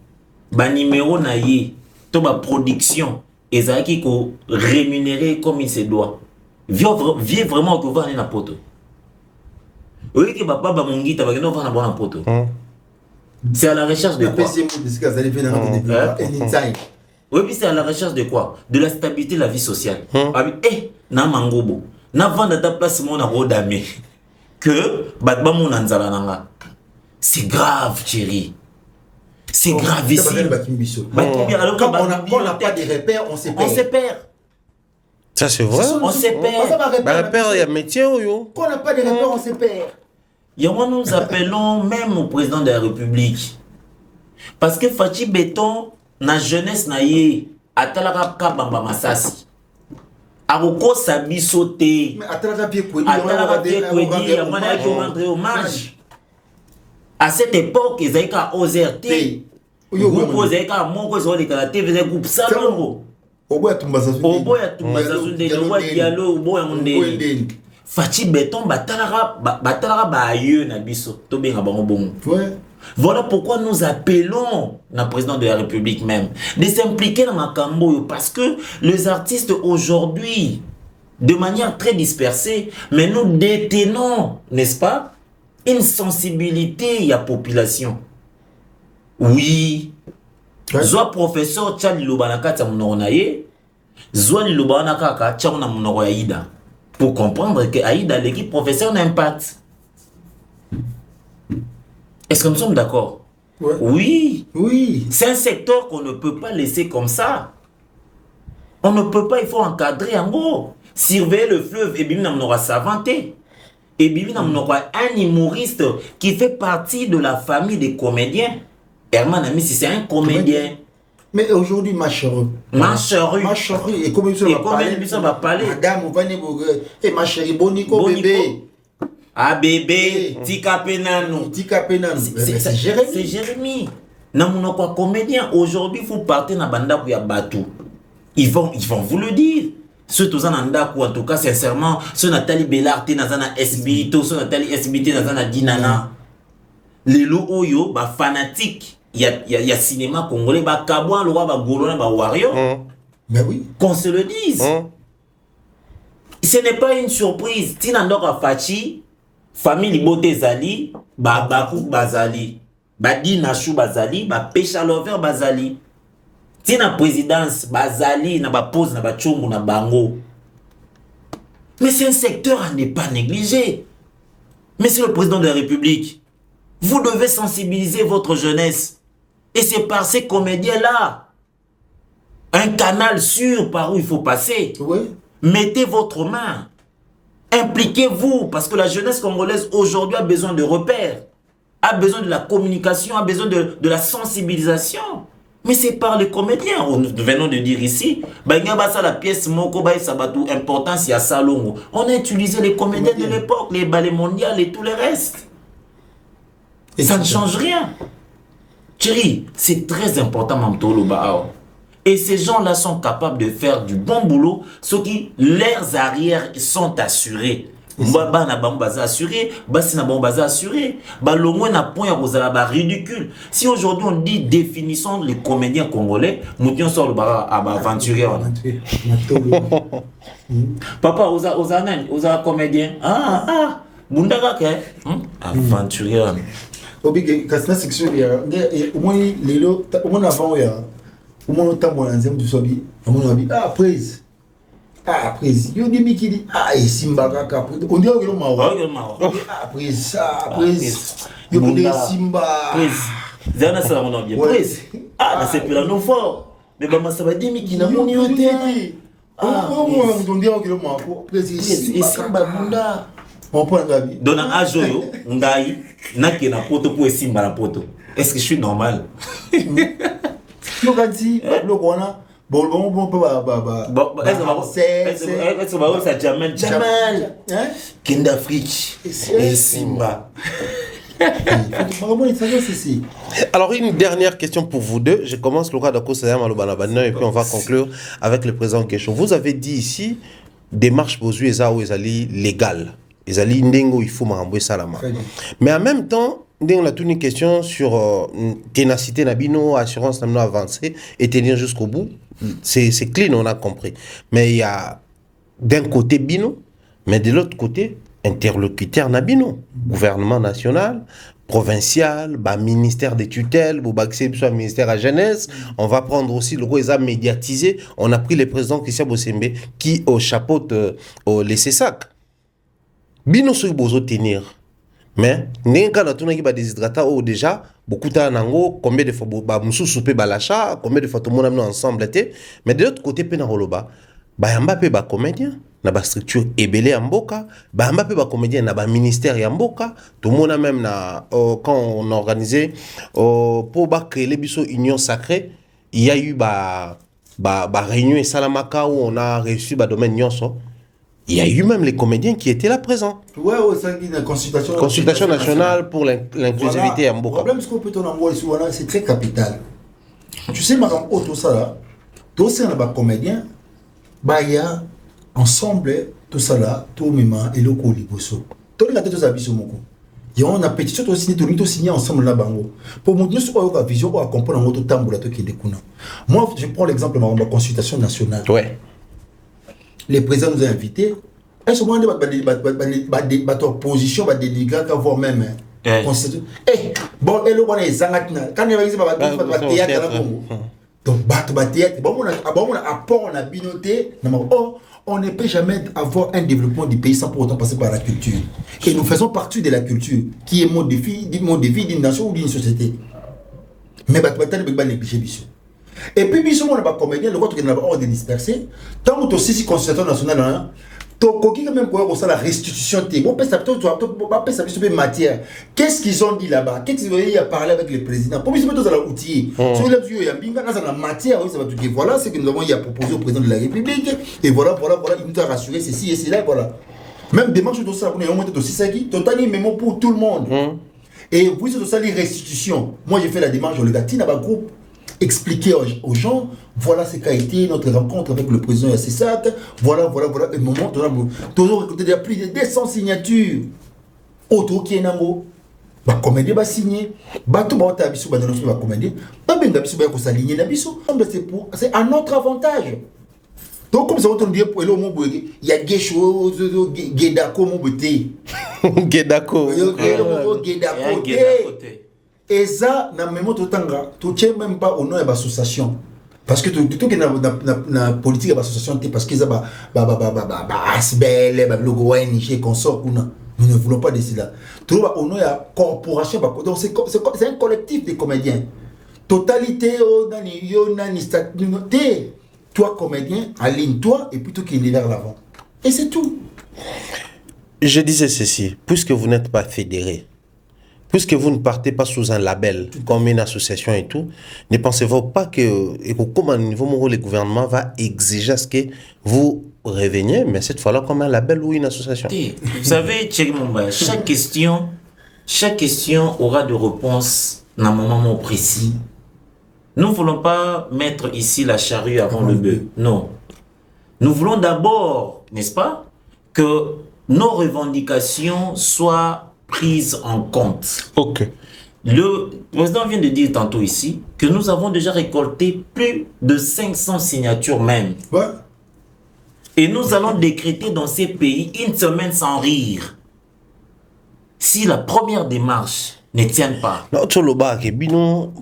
Speaker 3: ba numéro na ye, to ba production, ezaki ko rémunérer comme il se doit. Vie vraiment que vendre la poto. Oui, que papa ba mongita ba vendre la poto. C'est à la recherche de quoi? Oui, puis c'est à la recherche de quoi? De la stabilité de la vie sociale. Eh, na Mangobo, na vendre ta place mon rodame que batba mon anzala nanga. C'est grave, chérie. C'est gravissime.
Speaker 2: Quand on n'a pas de repères, on se perd.
Speaker 3: On se perd.
Speaker 1: Ça c'est vrai.
Speaker 3: On se perd.
Speaker 1: Bah repère, il y a métier ou yo?
Speaker 2: Quand on n'a pas de repères, on se perd.
Speaker 3: Nous appelons même au président de la République. Parce que Fachi Béton, na jeunesse na ye, atalaka kabamba masasi. Aroko sabi sauter.
Speaker 2: Mais atalaka pied kwedi,
Speaker 3: yamana qui rendre hommage. À cette époque, ils avaient qu'à OZRT. Groupe Zeka, mon cousin de la TV, groupe Salongo.
Speaker 2: Oboya tumbazazu.
Speaker 3: Oboya tumbazazu de Loa Diallo, Oboya Monde. Fachi Béton, Batalara ba aïeux na biso. Tobenga bango bongo.
Speaker 2: Ouais.
Speaker 3: Voilà pourquoi nous appelons le président de la République même de s'impliquer dans Makambo parce que les artistes aujourd'hui, de manière très dispersée, mais nous détenons, n'est-ce pas, une sensibilité à la population. Oui. Soit professeur Tchali Lubanaka Tchamunonaye, soit Lubanaka Tchamunamuno Aïda. Pour comprendre que Aïda, l'équipe professeur n'a impact. Est-ce que nous sommes d'accord?
Speaker 2: Ouais.
Speaker 3: Oui.
Speaker 2: Oui.
Speaker 3: C'est un secteur qu'on ne peut pas laisser comme ça. On ne peut pas, il faut encadrer en gros. Surveiller le fleuve, et bien on aura savanté. Et bien on aura un humoriste qui fait partie de la famille des comédiens. Herman Ami, si c'est un comédien.
Speaker 2: Mais aujourd'hui, ma chérie.
Speaker 3: Ma chérie.
Speaker 2: Ma chérie. Et combien de
Speaker 3: va parler?
Speaker 2: Madame, et ma chérie, Bonico, bébé.
Speaker 3: Ah bébé, Tika Penano.
Speaker 2: Tika Penano.
Speaker 3: C'est Jérémy. C'est Jérémy. Non, quoi comédien. Aujourd'hui, il faut partir dans Banda pour y Batou. Ils vont vous le dire. Ceux tous en en tout cas, sincèrement, ceux Nathalie Bellarte, Nazana SBT, ceux Nathalie SBT, Nazana Dinana. Les lots oyo, bah fanatique. Il y a cinéma congolais, bah Kabouan, le roi, bah Golona, bah Wario.
Speaker 2: Mais oui.
Speaker 3: Qu'on se le dise. Ce n'est pas une surprise. Tinandora Fachi. Famille Libote Zali, Bakou Bazali, Badi Nachou Bazali, Pécha Lover Bazali. Tina présidence Bazali, na pose na Chomou na Bango. Mais c'est un secteur à ne pas négliger. Monsieur le président de la République, vous devez sensibiliser votre jeunesse. Et c'est par ces comédiens-là. Un canal sûr par où il faut passer.
Speaker 2: Oui.
Speaker 3: Mettez votre main. Impliquez-vous, parce que la jeunesse congolaise aujourd'hui a besoin de repères, a besoin de la communication, a besoin de la sensibilisation. Mais c'est par les comédiens. Nous venons de dire ici, la pièce Moko Sabatou, importance, il y a Salongo. On a utilisé les comédiens de l'époque, les ballets mondiaux et tout le reste. Et ça ne change rien. Thierry, c'est très important, Mamtolo Bao. Et ces gens-là sont capables de faire du bon boulot, ceux qui, leurs arrières sont assurés. Mbaba na bambaza assuré, basi na bambaza assuré. Ba le moins na point à ridicule. Si aujourd'hui on dit définissons les comédiens congolais, nous sort le bara à aventurier. Papa osa comédien. Ah, bundaka ke aventurier.
Speaker 2: Obi kasna section ya au moins lelo au moins avant ya au moins temps bon anzem du sobi au moins abi praise. Ah, praise. Yo di mikidi. Ah, Simba kaka. On dit que le mawa. Ah, praise. Ah, praise. Yo di Simba.
Speaker 3: Praise. Zana ça mon bien. Praise. Ah, c'est plus là non fort. Mais bah ça va dire mikidi na mon yote.
Speaker 2: Ah, on dit que le mawa. Praise Simba bunda. On prend Gabi.
Speaker 3: Dona ajoyo ngai naki na poto pour Simba na poto. Est-ce que je suis normal?
Speaker 2: Yo ganti, lo kona
Speaker 3: c'est Jamal. Ken d'Afrique. Et Simba.
Speaker 1: Alors, une dernière question pour vous deux. Je commence le cas d'Ako Sayam et puis on va conclure avec le président Kesho. Vous avez dit ici, démarche posée légale. Il faut m'envoyer salama. Mais en même temps, on a toute une question sur ténacité Nabino, assurance Nabino avancée et tenir jusqu'au bout. C'est clean, on a compris. Mais il y a d'un côté Bino, mais de l'autre côté, interlocuteur Nabino. Gouvernement national, provincial, ministère des tutelles, ministère à jeunesse. On va prendre aussi le gros médiatisé. On a pris le président Christian Bossembe qui au chapeau les CESAC. Bino sur bozo tenir. Mais n'enga na tuna ki ba déshydrata ou déjà beaucoup ta nango combien de fois ba musu souper ba l'achat, combien de fois tout le monde ensemble été. Mais de l'autre côté pe na roloba ba Mbappé ba comédien na ba structure ebelé en Mboka, ba Mbappé ba comédien na ba ministère ya Mboka, tout le monde même na quand on organisait pour ba créer les biso union sacrée, il y a eu ba réunion et Salamaka où on a reçu ba domaine nyonso. Il y a eu même les comédiens qui étaient là présents.
Speaker 2: Ouais, c'est une
Speaker 1: consultation nationale pour l'inclusivité à Mboka.
Speaker 2: Le problème, c'est très capital. Tu sais, madame, tout ça là, tout ça, les comédiens, il y a ensemble, tout ça là, tout le moment, et le coup, il faut tout le monde a des moko. Et on a pétition, tout signé ensemble là-bas. Pour nous dire ce qu'on a vision, on va comprendre notre temps qui est découvert. Moi, je prends l'exemple de la consultation nationale.
Speaker 1: Ouais.
Speaker 2: Les présidents nous ont invités. Est-ce que vous avez votre opposition, votre délégat, voire même bon, et le est zangatina. Quand il va dire que théâtre, donc, théâtre, on a apport, on a binoté. On ne peut jamais avoir un développement du pays sans pour autant passer par la culture. Et nous faisons partie de la culture, qui est mon défi d'une nation ou d'une société. Mais il ne pas négliger. Et puis, on a pas comédien, le vote qui n'a pas ordre dispersé. Tant que tu as aussi consultation nationale, tu as même quoi la restitution. Bon, ça matière. Qu'est-ce qu'ils ont dit là-bas? Qu'est-ce qu'ils ont dit à parler avec le président? Pour nous, c'est l'outil. Sur la matière, voilà ce que nous avons proposé au président de la République. Et voilà, il nous a rassuré ceci et cela, voilà. Même démarche de ça, on est aussi ça qui totalement mémo pour tout le monde. Et vous, c'est ça les restitutions. Moi, j'ai fait la démarche de l'Egatine à un groupe. Expliquer aux gens, voilà ce qu'a été notre rencontre avec le président de CESAC, voilà, et moment, toujours récolté plus de 200 signatures. Autour qui est nango, bah comédie va signer, bah tout le monde a bisou, bah de notre comédie, bah ben bisou, bah qu'on s'aligne na bisou, c'est à notre avantage. Donc comme ça on dit pour le mot il y a des choses, Guédako mon beauté.
Speaker 1: Guédako.
Speaker 2: Guédako. Et ça, dans le moment où tu ne tiens même pas au nom de l'association. Parce que tout ce qui est dans la politique de l'association, parce qu'ils ont Asbel, le ONG, consort, nous ne voulons pas de cela. Tout au nom de la corporation, donc c'est un collectif de comédiens. Totalité, toi comédien, aligne-toi et puis tout qui est vers l'avant. Et c'est tout.
Speaker 1: Je disais ceci, puisque vous n'êtes pas fédéré, puisque vous ne partez pas sous un label, comme une association et tout, ne pensez-vous pas que, comme à un niveau, le gouvernement va exiger à ce que vous reveniez, mais cette fois-là comme un label ou une association?
Speaker 3: Vous savez, chaque question aura de réponse dans un moment précis. Nous ne voulons pas mettre ici la charrue avant le bœuf. Non. Nous voulons d'abord, n'est-ce pas, que nos revendications soient prise en compte.
Speaker 1: Ok.
Speaker 3: Le président vient de dire tantôt ici que nous avons déjà récolté plus de 500 signatures même.
Speaker 2: Ouais.
Speaker 3: Et nous allons décréter dans ces pays une semaine sans rire. Si la première démarche ne tient pas.
Speaker 1: Non, tu le bas, bino,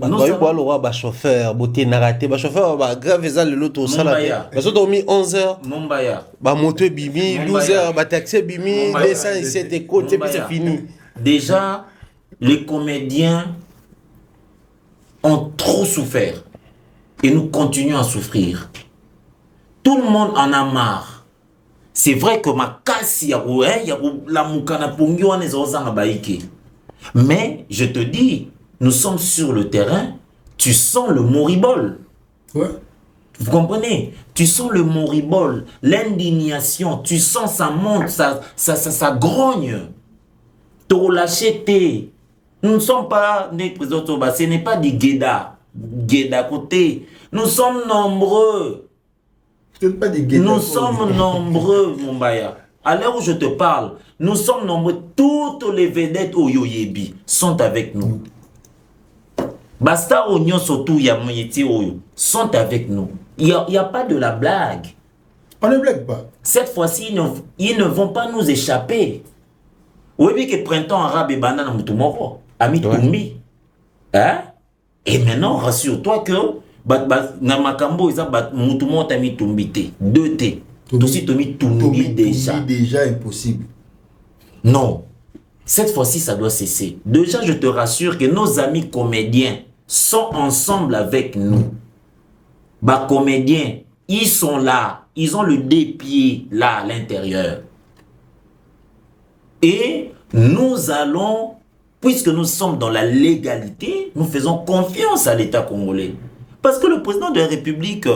Speaker 1: chauffeur, beauté narraté, chauffeur, grave ça le lot au salaire. Parce que tu as mis 11h.
Speaker 3: Mombaya.
Speaker 1: Moto bimi, 12h, taxi bimi, 207 écoutes, c'est fini.
Speaker 3: Déjà, les comédiens ont trop souffert. Et nous continuons à souffrir. Tout le monde en a marre. C'est vrai que ma casse, il y a la moukana pongyo les ozanga baïke. Mais je te dis, nous sommes sur le terrain, tu sens le moribol.
Speaker 2: Ouais.
Speaker 3: Vous comprenez? Tu sens le moribol, l'indignation, tu sens ça monte, ça grogne. T'as lâché tes. Nous ne sommes pas des présidents, ce n'est pas du Guéda côté. Nous sommes nombreux.
Speaker 2: Pas des Guéda,
Speaker 3: nous sommes nombreux, Mumbaya. À l'heure où je te parle, nous sommes nombreux. Toutes les vedettes au Yoyebi sont avec nous. Basta Oignon surtout Yamoyeti Oyo sont avec nous. Il n'y a pas de la blague.
Speaker 2: On ne blague pas.
Speaker 3: Cette fois-ci, ils ne vont pas nous échapper. Oui, que printemps arabe et banane Moutoumoro, Ami Toumbi. Hein? Et maintenant, rassure-toi que Namakambo, ils ont Moutoumoro Tami Toumbité. 2 T. Tout aussi Tomi Toumbi déjà.
Speaker 2: Déjà impossible.
Speaker 3: Non. Cette fois-ci, ça doit cesser. Déjà, je te rassure que nos amis comédiens sont ensemble avec nous. Bah, comédiens, ils sont là. Ils ont le dépied là à l'intérieur. Et nous allons, puisque nous sommes dans la légalité, nous faisons confiance à l'État congolais. Parce que le président de la République,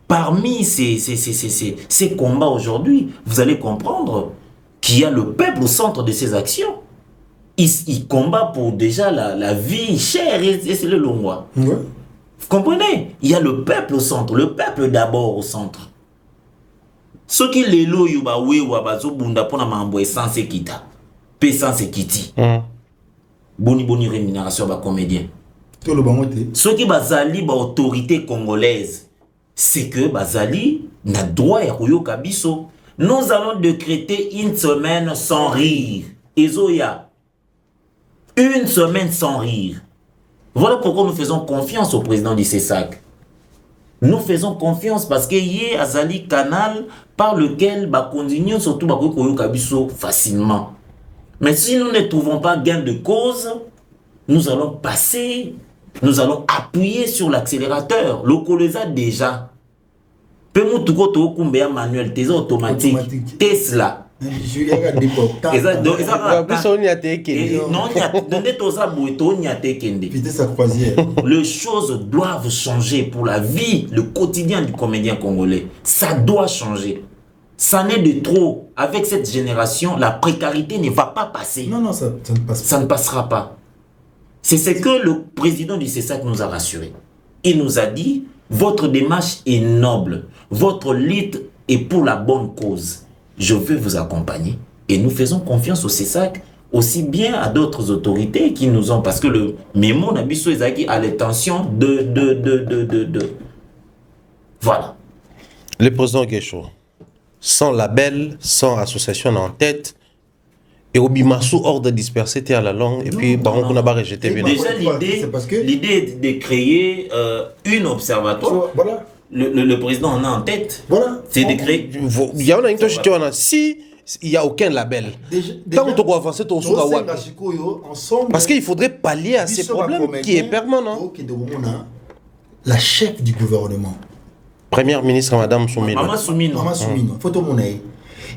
Speaker 3: parmi ces combats aujourd'hui, vous allez comprendre qu'il y a le peuple au centre de ses actions. Il combat pour déjà la vie chère et c'est le long mois.
Speaker 2: Ouais.
Speaker 3: Vous comprenez? Il y a le peuple au centre, le peuple d'abord au centre. Ce qui les lois yuba wewa bazo bunda pona mambo essence kita. Pe sans ekiti. Boni rémunération ba comédien.
Speaker 2: Tout le bangote.
Speaker 3: Ce qui bazali ba autorité congolaise, c'est que bazali na droit ya koyoka biso. Nous allons décréter une semaine sans rire. Ezoya. Une semaine sans rire. Voilà pourquoi nous faisons confiance au président du CESAC. Nous faisons confiance parce qu'il y a Azali canal par lequel nous continuons surtout facilement. Mais si nous ne trouvons pas gain de cause, nous allons passer, nous allons appuyer sur l'accélérateur. Le Coleza déjà. Manuel, automatique. Tesla. Les choses doivent changer pour la vie, le quotidien du comédien congolais. Ça doit changer. Ça n'est de trop. Avec cette génération, la précarité ne va pas passer.
Speaker 2: Non, ça ne passe pas.
Speaker 3: Ça ne passera pas. C'est ce que le président du CESAC nous a rassuré. Il nous a dit, votre démarche est noble. Votre lutte est pour la bonne cause. Je veux vous accompagner et nous faisons confiance au CESAC aussi bien à d'autres autorités qui nous ont parce que le mémo Nabiso Ezaki a l'intention de voilà.
Speaker 1: Le président Guécho, sans label, sans association en tête, et au Bimassou hors de disperser à la langue, et puis Baron Kounaba rejeté.
Speaker 3: Déjà l'idée de créer une observatoire.
Speaker 2: Voilà.
Speaker 3: Le président en a en tête.
Speaker 2: Voilà.
Speaker 3: C'est de créer.
Speaker 1: Il y a une si il n'y a aucun label. Tant que tu vas avancer ton souk parce qu'il faudrait pallier à ces problèmes qui est permanent.
Speaker 2: La chef du gouvernement.
Speaker 1: Première ministre Madame Soumino.
Speaker 3: Maman Soumino.
Speaker 2: Maman Soumino.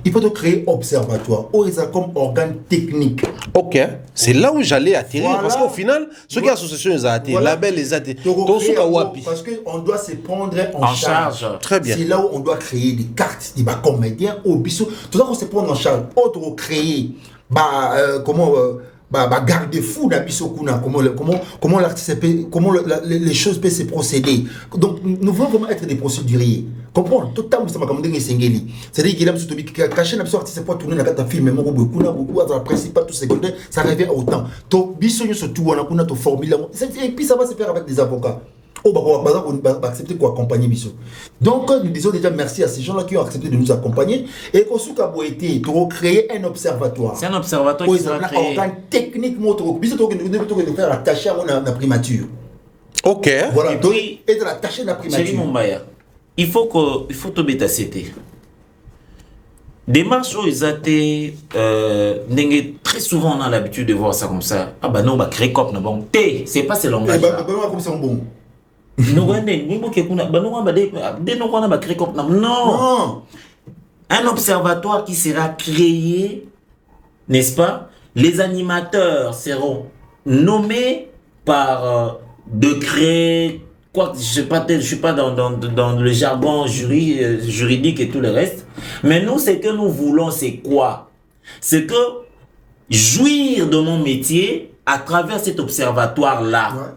Speaker 2: Il faut créer observatoire. Ou ils ont comme organe technique.
Speaker 1: Ok. C'est là où j'allais atterrir. Voilà. Parce qu'au final, ce qui est association les a attirés, label les a attirés.
Speaker 2: Parce qu'on doit se prendre en charge.
Speaker 1: Très bien.
Speaker 2: C'est là où on doit créer des cartes, des comédiens, au biseau. Tout ça, on se prend en charge. Autre créer, garde-fou d'Abissokuna, comment l'artiste comment les choses peuvent se procéder. Donc nous voulons vraiment être des procéduriers. Comprendre tout le temps ça m'a comme des singeli. C'est-à-dire qu'il a tout qui caché l'absurde artiste pour tourner la carte film mais beaucoup à principal tout secondaire ça revient autant. To biso surtout on a kuna to formule et puis ça va se faire avec des avocats. On va accepter qu'on accompagne Bisso. Donc, nous disons déjà merci à ces gens-là qui ont accepté de nous accompagner et qu'on a été pour créer un observatoire.
Speaker 3: C'est un observatoire qui sera créé.
Speaker 2: Techniquement, Bisso nous faire attacher à la primature.
Speaker 1: Ok.
Speaker 2: Voilà,
Speaker 3: et puis,
Speaker 2: être attaché à la primature.
Speaker 3: Chéri Mumbaya, il faut te bétaciter. Démarche où ils étaient, très souvent on a l'habitude de voir ça comme ça. Ah bah non, on va créer cop, bon. C'est pas ce langage.
Speaker 2: Comme ça, bon.
Speaker 3: Non. Un observatoire qui sera créé, n'est-ce pas? Les animateurs seront nommés par décret quoi, je suis pas dans le jargon juridique et tout le reste. Mais nous, ce que nous voulons, c'est quoi? C'est que jouir de mon métier à travers cet observatoire-là. Ouais.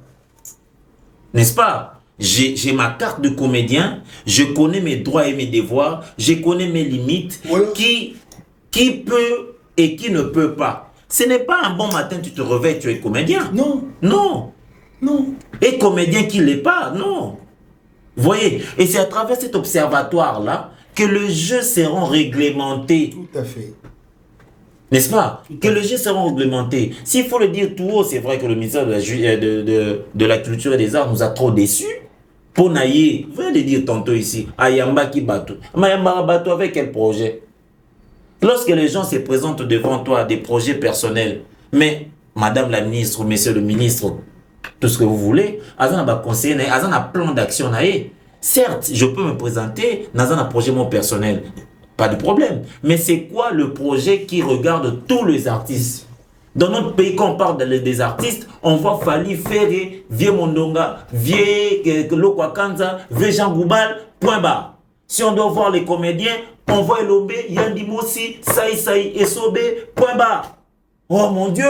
Speaker 3: N'est-ce pas? J'ai ma carte de comédien, je connais mes droits et mes devoirs, je connais mes limites, ouais. Qui peut et qui ne peut pas. Ce n'est pas un bon matin, tu te réveilles, tu es comédien.
Speaker 2: Non.
Speaker 3: Non.
Speaker 2: Non.
Speaker 3: Et comédien qui ne l'est pas, non. Vous voyez? Et c'est à travers cet observatoire-là que le jeu sera réglementé.
Speaker 2: Tout à fait.
Speaker 3: N'est-ce pas? Que les jeux seront réglementés. S'il faut le dire tout haut, c'est vrai que le ministère de la Culture et des Arts nous a trop déçus. Pour naïe, vous venez de dire tantôt ici, Ayamba qui bateau. Ayamba bateau avec quel projet? Lorsque les gens se présentent devant toi des projets personnels, mais Madame la ministre, Monsieur le ministre, tout ce que vous voulez, Azan a conseillé, Azan a plan d'action. Certes, je peux me présenter dans un projet mon personnel. Pas de problème. Mais c'est quoi le projet qui regarde tous les artistes? Dans notre pays, quand on parle des artistes, on voit Fali Ferré, Vieux Mondonga, Vieux Lokwakanza, Vieux Jean Goubal, point barre. Si on doit voir les comédiens, on voit Elombe, Yandi Mossi, Saï, Esobe, point barre. Oh mon Dieu!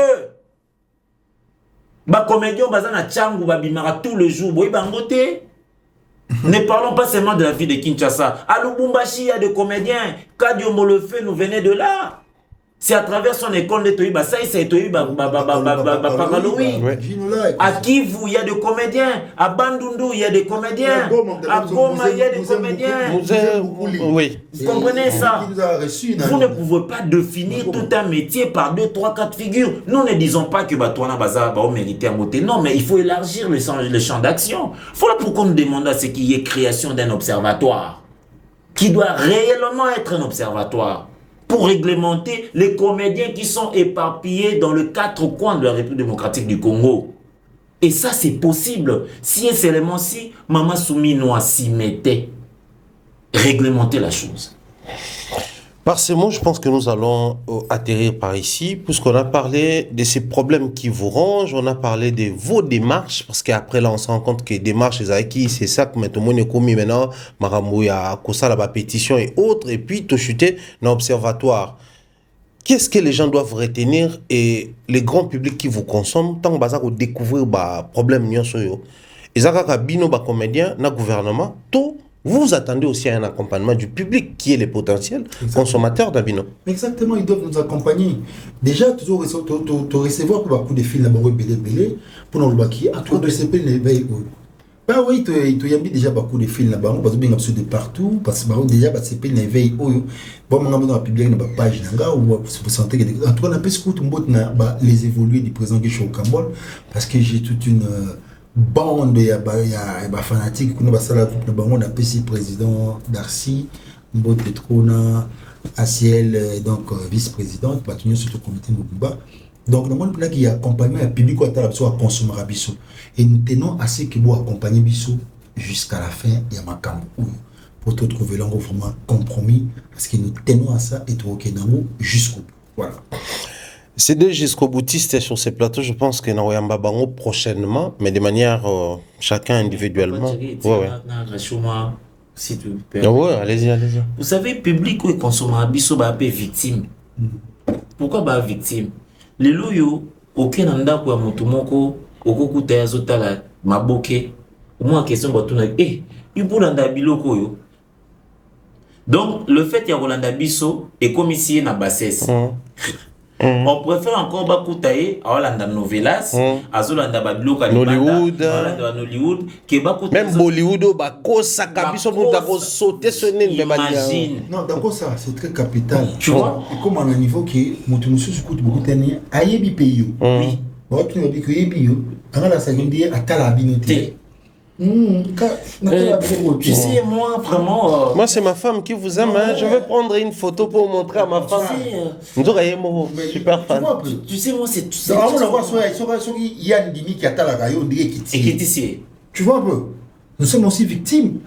Speaker 3: Bah comédien, bazana Tchangou, babimara tous les jours, boy bangote. Ne parlons pas seulement de la vie de Kinshasa. À Lubumbashi, il y a des comédiens. Kadio Molefe nous venait de là. C'est à travers son école de Toïba. Ça, c'est Toïba. À Kivu, il y a des comédiens. À Bandundu, il y a des comédiens. À Goma, il y a des comédiens.
Speaker 1: Oui.
Speaker 3: Vous comprenez ça? Vous ne pouvez pas définir tout un métier par 2, 3, 4 figures. Nous ne disons pas que Batouana Baza va mériter à monter. Non, mais il faut élargir le champ d'action. Voilà pourquoi on nous demande à ce qu'il y ait création d'un observatoire qui doit réellement être un observatoire pour réglementer les comédiens qui sont éparpillés dans les 4 coins de la République démocratique du Congo. Et ça, c'est possible. Si seulement si Mama Souminoa s'y mettait, réglementer la chose.
Speaker 1: Par ces mots, je pense que nous allons atterrir par ici, puisqu'on a parlé de ces problèmes qui vous rongent, on a parlé de vos démarches, parce qu'après là, on se rend compte que les démarches, les acquis, c'est ça que tout le monde est commis maintenant, Maramouya, Kosa, la pétition et autres, et puis tout chuter dans l'observatoire. Qu'est-ce que les gens doivent retenir et les grands publics qui vous consomment, tant que vous découvrez les problèmes, et ça, bino, comédien, na gouvernement, tout. Vous attendez aussi à un accompagnement du public qui est les potentiels consommateurs d'Abino.
Speaker 2: Exactement, ils doivent nous accompagner. Déjà, toujours recevoir beaucoup de films là-bas, pour nous le à toi de CP l'éveil. Bah oui, tu y as déjà beaucoup de films là-bas, parce que bien de partout, parce que déjà bah CP l'éveil. Bon, on a besoin de publier une page là, où vous sentez que en tout cas on a pu écouter les évoluer du président qui est au Cambodge, parce que j'ai toute une bande de fanatiques qui nous on a PC président Darcy Mbote Petrona Asiel donc vice-présidente Batunyo surtout comité Mouba donc nous avons qui accompagnement le public à consommer biso et nous tenons à ce que vous accompagner biso jusqu'à la fin il y a Makambo pour te trouver là vraiment compromis parce que nous tenons à ça et tout OK jusqu'au bout. Voilà.
Speaker 1: C'est des jusqu'au boutiste sur ces plateaux, je pense que nous allons Bango prochainement, mais de manière chacun individuellement. Ouais.
Speaker 3: Si tu peux.
Speaker 1: Ouais, allez-y.
Speaker 3: Vous savez, public ou consommateur, biso ba pe victime. Pourquoi ba victime? Les loyo, aucun anda kwa mutumoko, okokuta ya zotala maboke. Au moins question batuna ibulanda biloko yo. Donc le fait ya Rolanda biso est comme ici na bassesse. On préfère encore bakutaye à Holanda novelas, à Zolanda badloka
Speaker 1: Hollywood,
Speaker 3: qui bakuta
Speaker 1: même Bollywood bakosa kabiso muta ko sauter ce nez de manière.
Speaker 2: Non, d'accord ça, c'est très capital.
Speaker 3: Tu vois?
Speaker 2: Et comme à un niveau qui mutunusu sukuti beaucoup tani ayebi pays. Oui. Bon tu me dis que yebi yo, angala ça veut dire atala binoté.
Speaker 3: Tu sais, moi, vraiment...
Speaker 1: Moi, c'est ma femme qui vous aime. Je vais prendre une photo pour montrer à ma femme. Super fan.
Speaker 3: Tu sais, moi, c'est...
Speaker 2: Tu vois un peu. Nous sommes aussi victimes.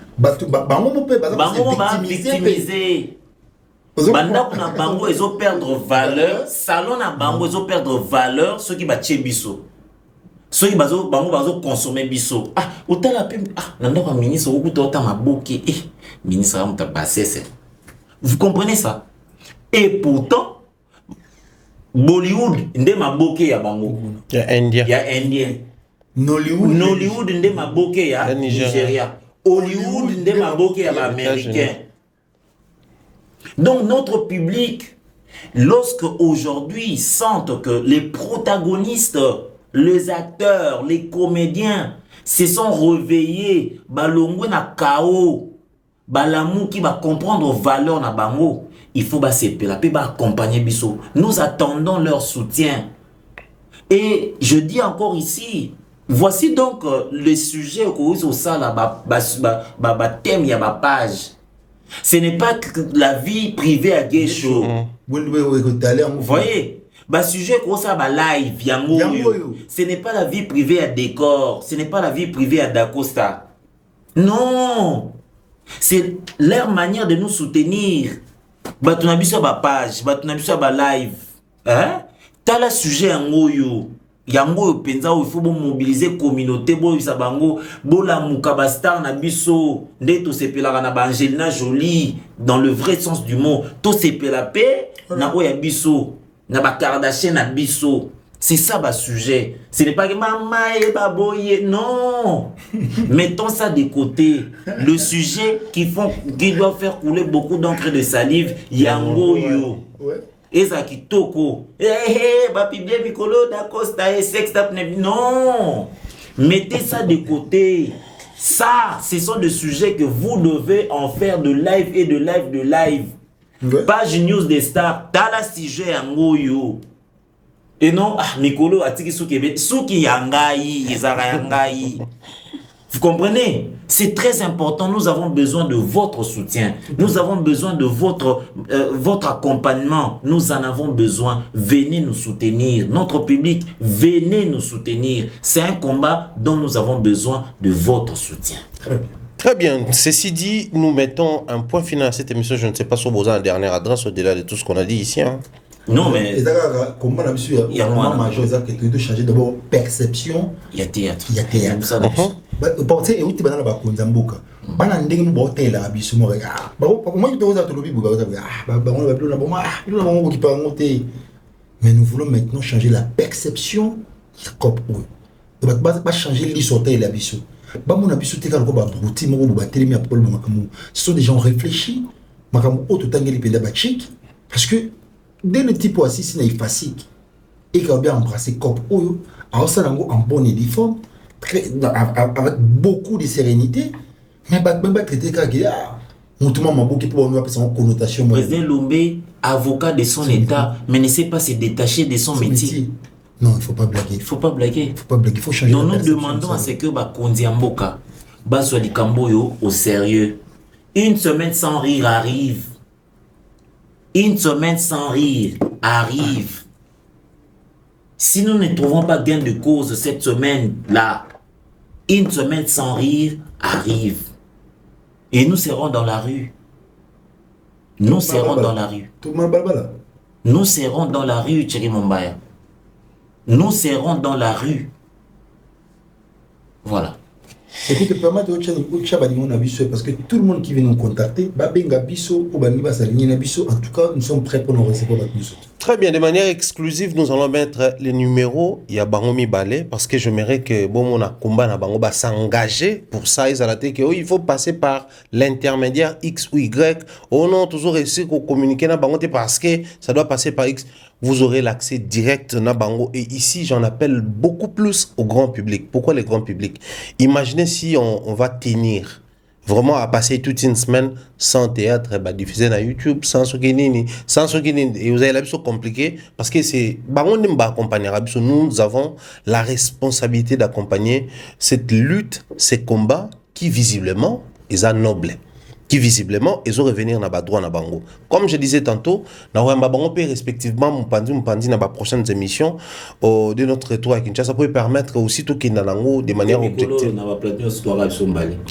Speaker 3: Victimisés. Bango, ils ont perdre valeur. Salon à Bango, ils ont perdre valeur. Ceux qui battent Bisso. soki bango consommer biso otala pe nanda kwa ministre okuta ota maboke ministre amuta basese. Vous comprenez ça? Et pourtant Bollywood nde maboke ya bango
Speaker 1: ya Indien.
Speaker 3: Nollywood nde maboke ya Nigeria. Hollywood nde maboke ya Américain. Donc notre public, lorsque aujourd'hui ils sentent que les protagonistes, les acteurs, les comédiens se sont réveillés, balongwe na kao, balamu qui va comprendre valeur na bango, il faut accompagner biso. Nous attendons leur soutien. Et je dis encore ici, voici donc le sujet au ça là thème ya ba page. Ce n'est pas que la vie privée à Guécho. Vous voyez? Sujet comme ça, live, yango. Ce n'est pas la vie privée à Décor. Ce n'est pas la vie privée à Dacosta. Non. C'est leur manière de nous soutenir. Tu n'as vu ça ba page, tu n'as vu ça ba live. Hein? T'as le sujet yango yo. Yango penza il faut mobiliser communauté bo isabango bo la mukabastar na biso nde to sepela na ba Angelina Jolie dans le vrai sens du mot to sepela pe na oya biso na ba Kardashian na biso. C'est ça ba sujet. Ce n'est pas que maman et baboye, non. Mettons ça de côté. Le sujet qui doit faire couler beaucoup d'encre de salive, yango yo. Ezaki toko. Bapibie Mikolo d'Acosta et sex tap. Non. Mettez ça de côté. Ça, ce sont des sujets que vous devez en faire de live et de live de live. Page news des stars. T'as la sujet yango yo. Et non, Mikolo atiki suki yangai, ezara yangai. Vous comprenez? C'est très important. Nous avons besoin de votre soutien. Nous avons besoin de votre accompagnement. Nous en avons besoin. Venez nous soutenir. Notre public, venez nous soutenir. C'est un combat dont nous avons besoin de votre soutien.
Speaker 1: Très bien. Ceci dit, nous mettons un point final à cette émission. Je ne sais pas si vous avez la dernière adresse au-delà de tout ce qu'on a dit ici. Hein.
Speaker 3: Non, mais.
Speaker 2: Il y a un majeur qui doit changer d'abord perception.
Speaker 3: Il y a théâtre.
Speaker 2: Il y a théâtre. Porter et où tu vas dans la bakunzamboka. Bana ndenge mbote la biso mo moi je dois te lobi buga on va plus là bon qui pas monter. Mais nous voulons maintenant changer la perception comme eux. Pas changer l'histoire la biso. Ba mon biso te ka ko ba bruti mo ba telemi apol makamu. Ce sont des gens réfléchis. Makamu auto tangeli penda ba chic parce que dès le type aussi c'est une facile et qu'il a bien embrassé comme eux alors ça en bonne et forme avec beaucoup de sérénité mais même pas traité comme mutuellement m'a beaucoup pour nous son connotation.
Speaker 3: Président Lombe, avocat de son état mais ne sait pas se détacher de son métier.
Speaker 2: Non, il faut pas blaguer.
Speaker 3: Il faut pas blaguer.
Speaker 2: Il faut changer.
Speaker 3: Donc nous demandons à ce que Bakondi Amboka Bazwa di Kamboyo au sérieux. Une semaine sans rire arrive. Une semaine sans rire arrive. Si nous ne trouvons pas gain de cause cette semaine-là, une semaine sans rire arrive. Et nous serons dans la rue. Nous serons dans la rue. Nous serons dans la rue, Thierry Mombaya. Nous serons dans la rue. Voilà.
Speaker 2: C'est que permet de parce que tout le monde qui vient nous contacter, en tout cas, nous sommes prêts pour nous recevoir.
Speaker 1: Très bien, de manière exclusive, nous allons mettre les numéros. Il y a Bangomi Balé, parce que j'aimerais que Bomona Kumba na Bango s'engager pour ça. Il faut passer par l'intermédiaire X ou Y. Oh non, toujours essayer de communiquer na Bango parce que ça doit passer par X. Vous aurez l'accès direct na Bango. Et ici, j'en appelle beaucoup plus au grand public. Pourquoi le grand public? Imaginez si on va tenir vraiment à passer toute une semaine sans théâtre, diffusé dans YouTube, sans Sokinini, et vous avez l'habitude compliqué parce que c'est, nous avons la responsabilité d'accompagner cette lutte, ces combats qui visiblement, ils sont nobles. Qui visiblement, ils ont revenir dans le droit na bango. Comme je disais tantôt, nous avons respectivement Mpandi dans les prochaines émissions de notre retour à Kinshasa pour permettre aussi tout qui est dans de manière objective.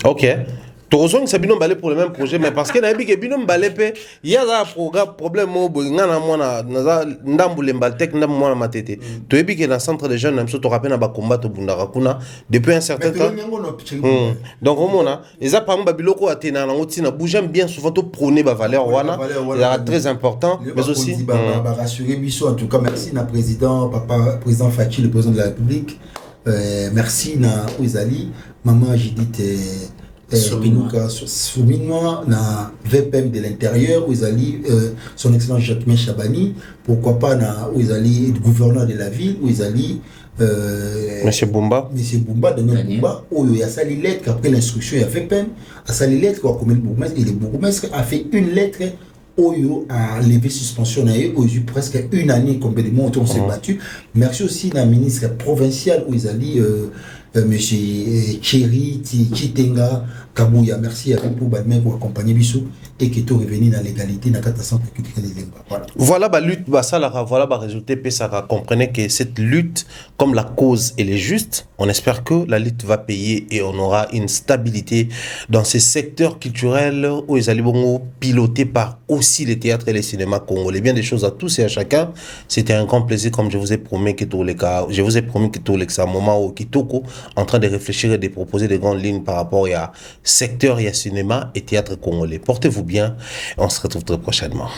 Speaker 1: Ok. Torozong c'est binom balé pour le même projet mais parce que na que binom balé pe il y a un problème au ngana mona na ndambule mbaltek ndam mona matete to ebi que dans centre de jeunes namso to rappelle na ba combat to bundaka kuna depuis un certain temps donc au mona les a pas babiloko atena na otina bouger bien souvent to prôner ba valeur wana c'est très important mais aussi
Speaker 2: rassurer biso en tout cas merci na président président Fachi le président de la République merci na Ouzali maman Judith Souminois na VPM de l'intérieur où ils allaient son excellence Jacquemin Chabani, pourquoi pas na où ils allaient gouverneur de la ville où ils allaient
Speaker 1: Monsieur Bumba
Speaker 2: Daniel Bumba où il y a sali lettre après l'instruction il y a VPM a sali lettre quoi comme le bourgmestre et le bourgmestre a fait une lettre Oyo a levé suspension na eu presque une année complètement on s'est battu. Merci aussi la ministre provinciale où ils allaient monsieur Thierry Chitenga Kabouya, merci à vous pour accompagner Bissou et qui est revenu dans l'égalité dans 400
Speaker 1: voilà la lutte voilà résultat ça comprenez que cette lutte comme la cause elle est juste on espère que la lutte va payer et on aura une stabilité dans ces secteurs culturels où ils allaient pilotés par aussi les théâtres et les cinémas congolais bien des choses à tous et à chacun c'était un grand plaisir comme je vous ai promis que tous les cas je vous ai promis que tous les cas moment où Kitoko en train de réfléchir et de proposer des grandes lignes par rapport à secteur et à cinéma et théâtre congolais. Portez-vous bien et on se retrouve très prochainement.